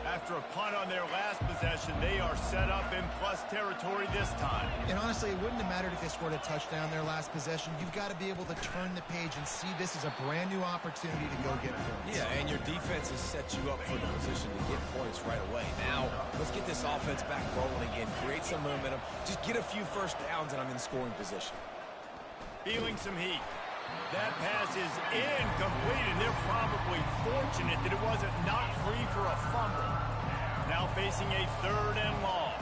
After a punt on their last possession, they are set up in plus territory this time. And honestly, it wouldn't have mattered if they scored a touchdown their last possession. You've got to be able to turn the page and see this as a brand new opportunity to go get points. Yeah, and your defense has set you up for the position to get points right away. Now, let's get this offense back rolling again, create some momentum, just get a few first downs, and I'm in scoring position. Feeling some heat. That pass is incomplete, and they're probably fortunate that it wasn't knocked free for a fumble. Now facing a 3rd and long.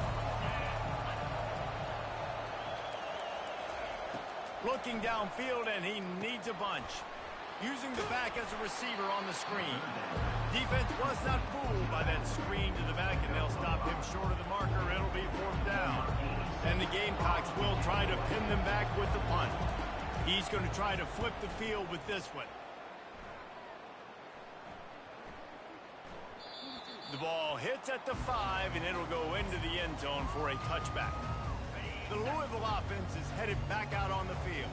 Looking downfield, and he needs a bunch. Using the back as a receiver on the screen. Defense was not fooled by that screen to the back, and they'll stop him short of the marker. It'll be 4th down. And the Gamecocks will try to pin them back with the punt. He's going to try to flip the field with this one. The ball hits at the 5, and it'll go into the end zone for a touchback. The Louisville offense is headed back out on the field.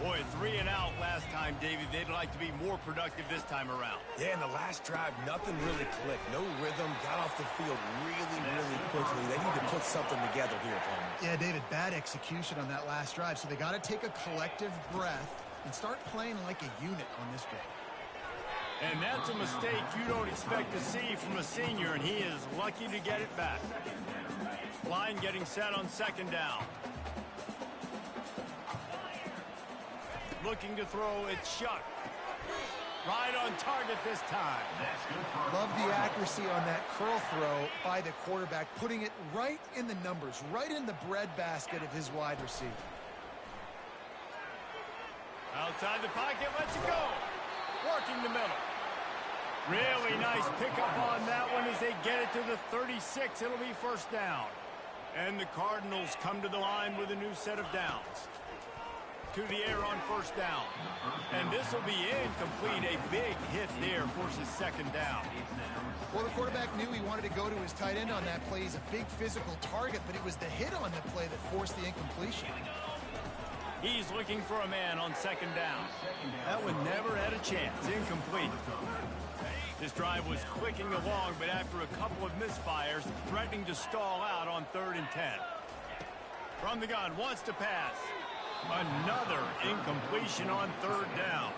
Boy, 3 and out last time, David. They'd like to be more productive this time around. Yeah, in the last drive, nothing really clicked. No rhythm, got off the field really quickly. They need to put something together here, Palmer. Yeah, David, bad execution on that last drive. So they got to take a collective breath and start playing like a unit on this drive. And that's a mistake you don't expect to see from a senior, and he is lucky to get it back. Line getting set on 2nd down. Looking to throw, it's Shuck. Right on target this time. Love the accuracy on that curl throw by the quarterback, putting it right in the numbers, right in the breadbasket of his wide receiver. Outside the pocket, lets it go. Working the middle. Really nice pickup on that one as they get it to the 36. It'll be 1st down. And the Cardinals come to the line with a new set of downs. To the air on 1st down. And this will be incomplete. A big hit there forces 2nd down. Well, the quarterback knew he wanted to go to his tight end on that play. He's a big physical target, but it was the hit on the play that forced the incompletion. He's looking for a man on 2nd down. That one never had a chance. Incomplete. This drive was clicking along, but after a couple of misfires, threatening to stall out on 3rd and 10. From the gun, wants to pass. Another incompletion on 3rd down.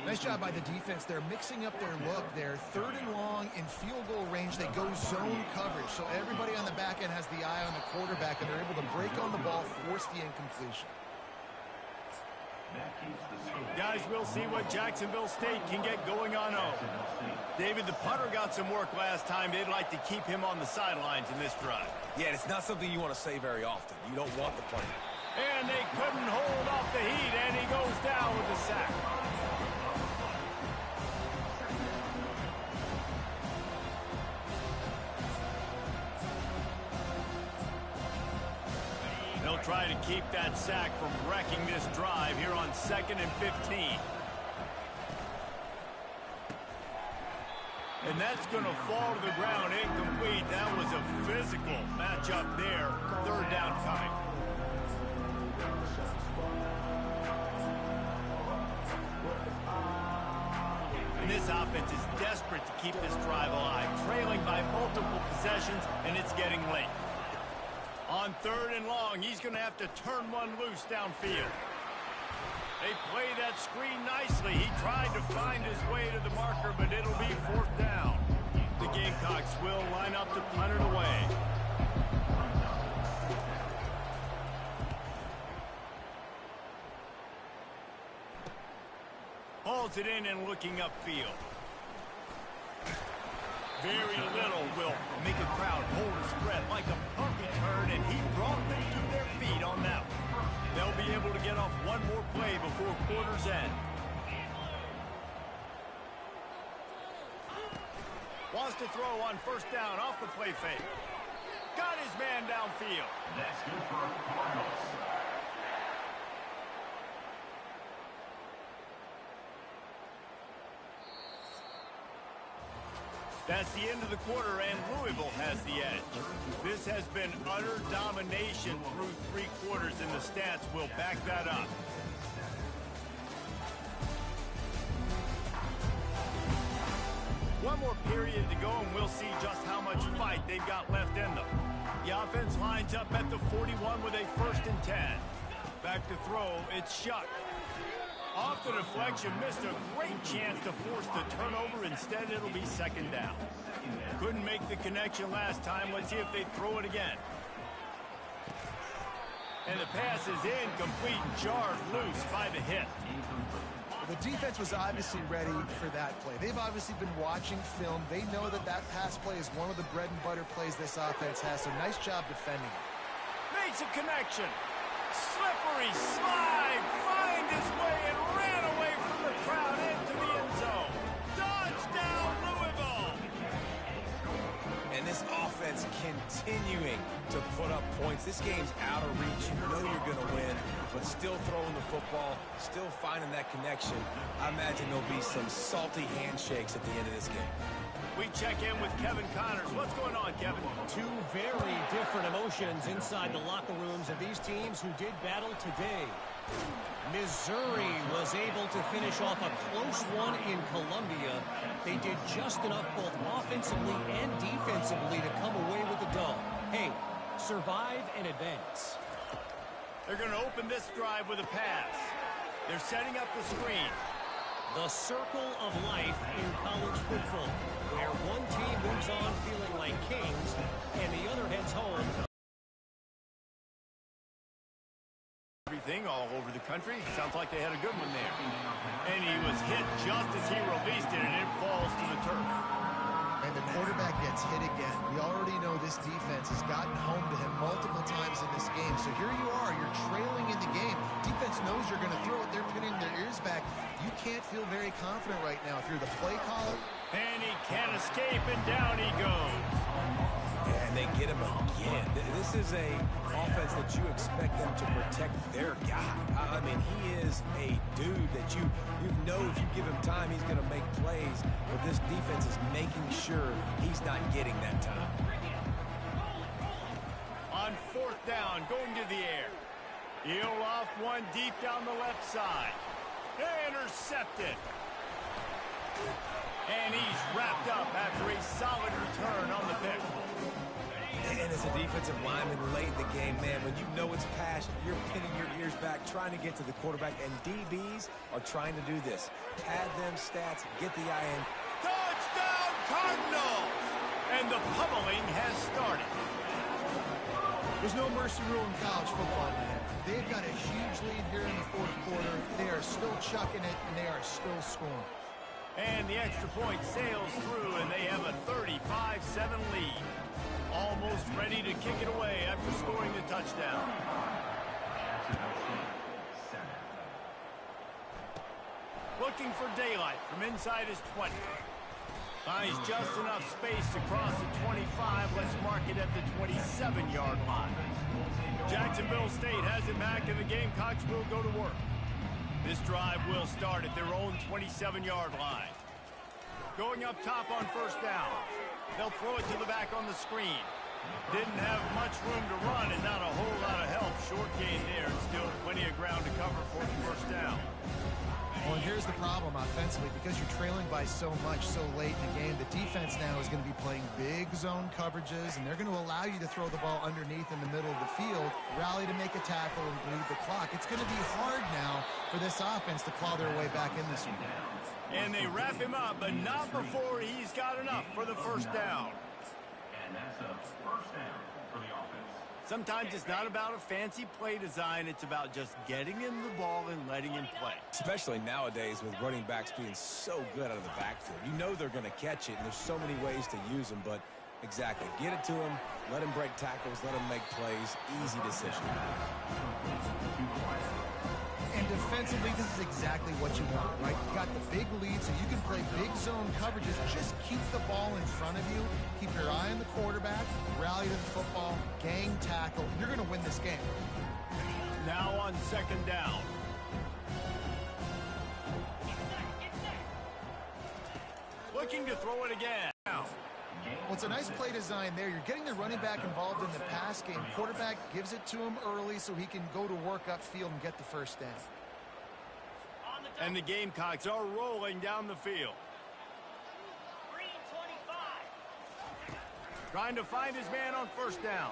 Nice job by the defense. They're mixing up their look. They're 3rd and long in field goal range. They go zone coverage. So everybody on the back end has the eye on the quarterback, and they're able to break on the ball, force the incompletion. Guys, we'll see what Jacksonville State can get going on 0. David, the punter got some work last time. They'd like to keep him on the sidelines in this drive. Yeah, it's not something you want to say very often. You don't want the play. And they couldn't hold off the heat, and he goes down with the sack. They'll try to keep that sack from wrecking this drive here on 2nd and 15. And that's going to fall to the ground incomplete. That was a physical matchup there. 3rd down coming. And this offense is desperate to keep this drive alive, trailing by multiple possessions, and it's getting late. On 3rd and long, he's going to have to turn one loose downfield. They play that screen nicely. He tried to find his way to the marker, but it'll be 4th down. The Gamecocks will line up to punt it away. Hauls it in and looking upfield. Very little will make a crowd hold his breath like a punt return, and he brought them to their feet on that one. They'll be able to get off one more play before quarter's end. Wants to throw on 1st down off the play fake. Got his man downfield. That's good for Cardinals. That's the end of the quarter, and Louisville has the edge. This has been utter domination through 3 quarters, and the stats will back that up. One more period to go, and we'll see just how much fight they've got left in them. The offense lines up at the 41 with a 1st and 10. Back to throw, it's Shuck. Off the deflection, missed a great chance to force the turnover. Instead, it'll be 2nd down. Couldn't make the connection last time. Let's see if they throw it again. And the pass is incomplete, jarred loose by the hit. The defense was obviously ready for that play. They've obviously been watching film. They know that that pass play is one of the bread and butter plays this offense has, so nice job defending it. Makes a connection. Slippery slide, find his way and ran away from the crowd into the end zone. Touchdown, Louisville! And this offense continuing to put up points. This game's out of reach. You know you're going to win, but still throwing the football, still finding that connection. I imagine there'll be some salty handshakes at the end of this game. We check in with Kevin Connors. What's going on, Kevin? Two very different emotions inside the locker rooms of these teams who did battle today. Missouri was able to finish off a close one in Columbia. They did just enough both offensively and defensively to come away with the dub. Hey, survive and advance. They're going to open this drive with a pass. They're setting up the screen. The circle of life in college football, where one team moves on feeling like kings and the other heads home. Everything all over the country. Sounds like they had a good one there. And he was hit just as he released it, and it falls to the turf. And the quarterback gets hit again. We already know this defense has gotten home to him multiple times in this game. So here you are, you're trailing in the game. Defense knows you're going to throw it. They're pinning their ears back. You can't feel very confident right now if you're the play caller. And he can't escape, and down he goes. And they get him again. This is a offense that you expect them to protect their guy. I mean, he is a dude that you know if you give him time, he's going to make plays. But this defense is making sure he's not getting that time. On 4th down, going to the air. He'll off one deep down the left side. Intercepted. And he's wrapped up after a solid return on the pick. And as a defensive lineman late in the game, man, when you know it's past, you're pinning your ears back, trying to get to the quarterback, and DBs are trying to do this. Pad them stats, get the eye in. Touchdown, Cardinals! And the pummeling has started. There's no mercy rule in college football, man. They've got a huge lead here in the 4th quarter. They are still chucking it, and they are still scoring. And the extra point sails through, and they have a 35-7 lead. Almost ready to kick it away after scoring the touchdown. Looking for daylight from inside his 20. Finds just enough space to cross the 25. Let's mark it at the 27-yard line. Jacksonville State has it back, and the Gamecocks will go to work. This drive will start at their own 27-yard line. Going up top on 1st down. They'll throw it to the back on the screen. Didn't have much room to run and not a whole lot of help. Short gain there and still plenty of ground to cover for the 1st down. Well, and here's the problem offensively. Because you're trailing by so much so late in the game, the defense now is going to be playing big zone coverages, and they're going to allow you to throw the ball underneath in the middle of the field, rally to make a tackle, and bleed the clock. It's going to be hard now for this offense to claw their way back in this one. And they wrap him up, but not before he's got enough for the 1st down. And that's a 1st down for the offense. Sometimes it's not about a fancy play design. It's about just getting him the ball and letting him play. Especially nowadays with running backs being so good out of the backfield. You know they're going to catch it, and there's so many ways to use them, but exactly. Get it to him, let him break tackles, let him make plays. Easy decision. And defensively, this is exactly what you want, right? You got the big lead, so you can play big zone coverages. Just keep the ball in front of you. Keep your eye on the quarterback. Rally to the football. Gang tackle. You're going to win this game. Now on 2nd down. Looking to throw it again. Well, it's a nice play design there. You're getting the running back involved in the pass game. Quarterback gives it to him early so he can go to work upfield and get the 1st down. And the Gamecocks are rolling down the field. Trying to find his man on first down.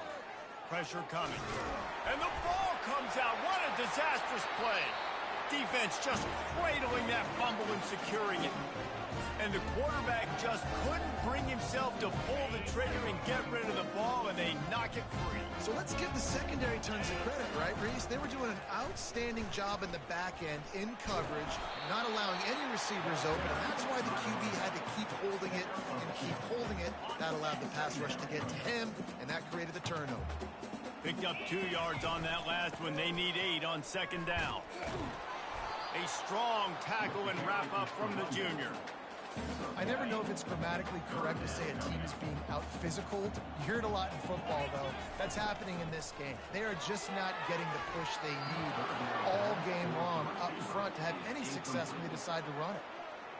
Pressure coming. And the ball comes out. What a disastrous play. Defense just cradling that fumble and securing it. And the quarterback just couldn't bring himself to pull the trigger and get rid of the ball, and they knock it free. So let's give the secondary tons of credit, right, Reese? They were doing an outstanding job in the back end, in coverage, not allowing any receivers open, and that's why the QB had to keep holding it and keep holding it. That allowed the pass rush to get to him, and that created the turnover. Picked up 2 yards on that last one. They need 8 on second down. A strong tackle and wrap-up from the junior. I never know if it's grammatically correct to say a team is being out-physical. You hear it a lot in football, though. That's happening in this game. They are just not getting the push they need all game long up front to have any success when they decide to run it.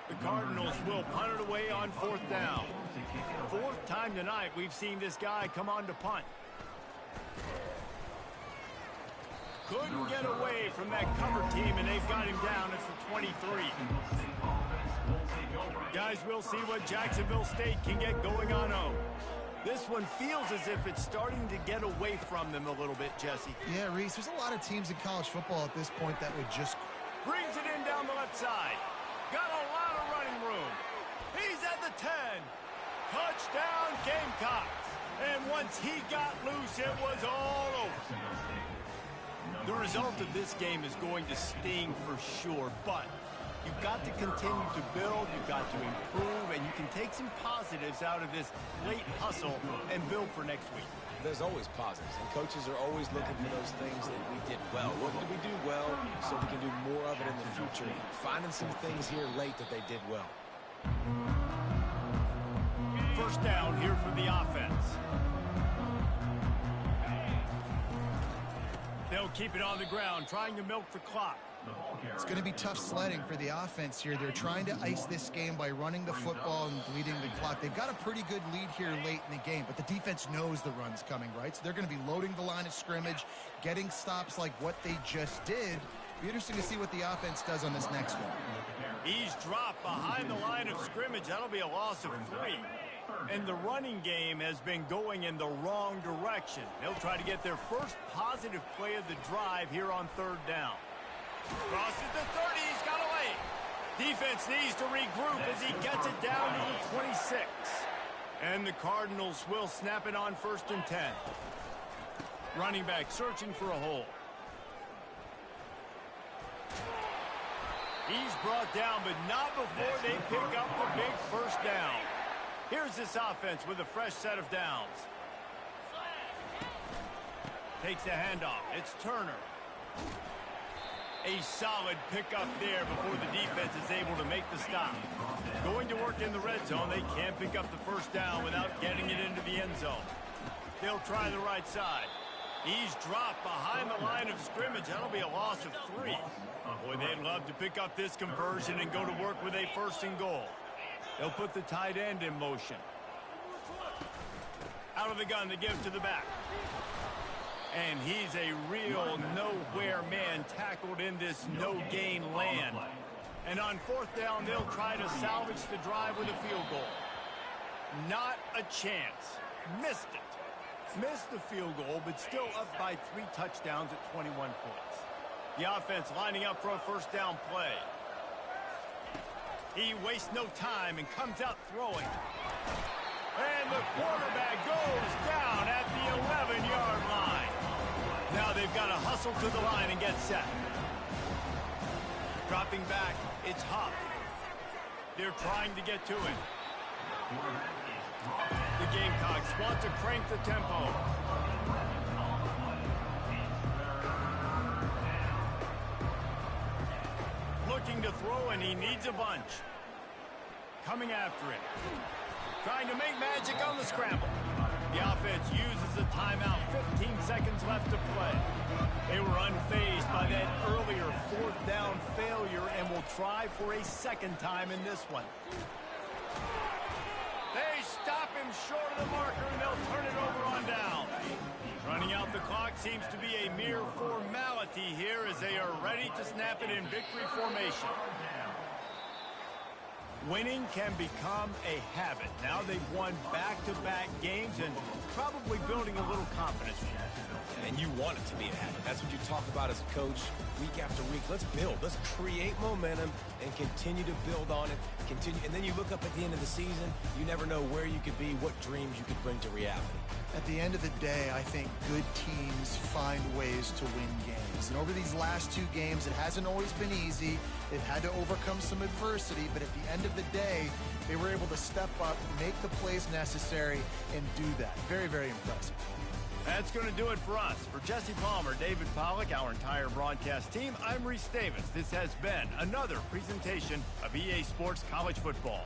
The Cardinals will punt it away on fourth down. Fourth time tonight we've seen this guy come on to punt. Couldn't get away from that cover team, and they've got him down at the 23. Guys, we'll see what Jacksonville State can get going on 0. This one feels as if it's starting to get away from them a little bit, Jesse. Yeah, Reese, there's a lot of teams in college football at this point that would just... Brings it in down the left side. Got a lot of running room. He's at the 10. Touchdown, Gamecocks. And once he got loose, it was all over. The result of this game is going to sting for sure, but you've got to continue to build, you've got to improve, and you can take some positives out of this late hustle and build for next week. There's always positives, and coaches are always looking for those things that we did well. What did we do well so we can do more of it in the future? Finding some things here late that they did well. First down here for the offense. They'll keep it on the ground, trying to milk the clock. It's going to be tough sledding for the offense here. They're trying to ice this game by running the football and bleeding the clock. They've got a pretty good lead here late in the game, but the defense knows the run's coming, right? So they're going to be loading the line of scrimmage, getting stops like what they just did. Be interesting to see what the offense does on this next one. He's dropped behind the line of scrimmage. That'll be a loss of 3. And the running game has been going in the wrong direction. They'll try to get their first positive play of the drive here on third down. Crosses the 30, he's got away. Defense needs to regroup as he gets it down to the 26. And the Cardinals will snap it on first and 10. Running back searching for a hole. He's brought down, but not before they pick up the big first down. Here's this offense with a fresh set of downs. Takes the handoff. It's Turner. A solid pickup there before the defense is able to make the stop. Going to work in the red zone. They can't pick up the first down without getting it into the end zone. They'll try the right side. He's dropped behind the line of scrimmage. That'll be a loss of 3. Boy, they'd love to pick up this conversion and go to work with a first and goal. They'll put the tight end in motion. Out of the gun, they give to the back. And he's a real nowhere man tackled in this no-gain land. And on fourth down, they'll try to salvage the drive with a field goal. Not a chance. Missed it. Missed the field goal, but still up by 3 touchdowns at 21 points. The offense lining up for a first down play. He wastes no time and comes out throwing. And the quarterback goes down at the 11-yard line. Now they've got to hustle to the line and get set. Dropping back, it's Huff. They're trying to get to it. The Gamecocks want to crank the tempo. Looking to throw, and he needs a bunch. Coming after it. Trying to make magic on the scramble. The offense uses a timeout. 15 seconds left to play. They were unfazed by that earlier fourth down failure and will try for a second time in this one. They stop him short of the marker, and they'll turn it over on down. Running out the clock seems to be a mere formality here as they are ready to snap it in victory formation. Winning can become a habit. Now they've won back-to-back games and probably building a little confidence. And you want it to be a habit. That's what you talk about as a coach week after week. Let's build. Let's create momentum and continue to build on it. And then you look up at the end of the season, you never know where you could be, what dreams you could bring to reality. At the end of the day, I think good teams find ways to win games. And over these last 2 games, it hasn't always been easy. They've had to overcome some adversity, but at the end of the day, they were able to step up, make the plays necessary, and do that. Very, very impressive. That's going to do it for us. For Jesse Palmer, David Pollack, our entire broadcast team, I'm Reese Davis. This has been another presentation of EA Sports College Football.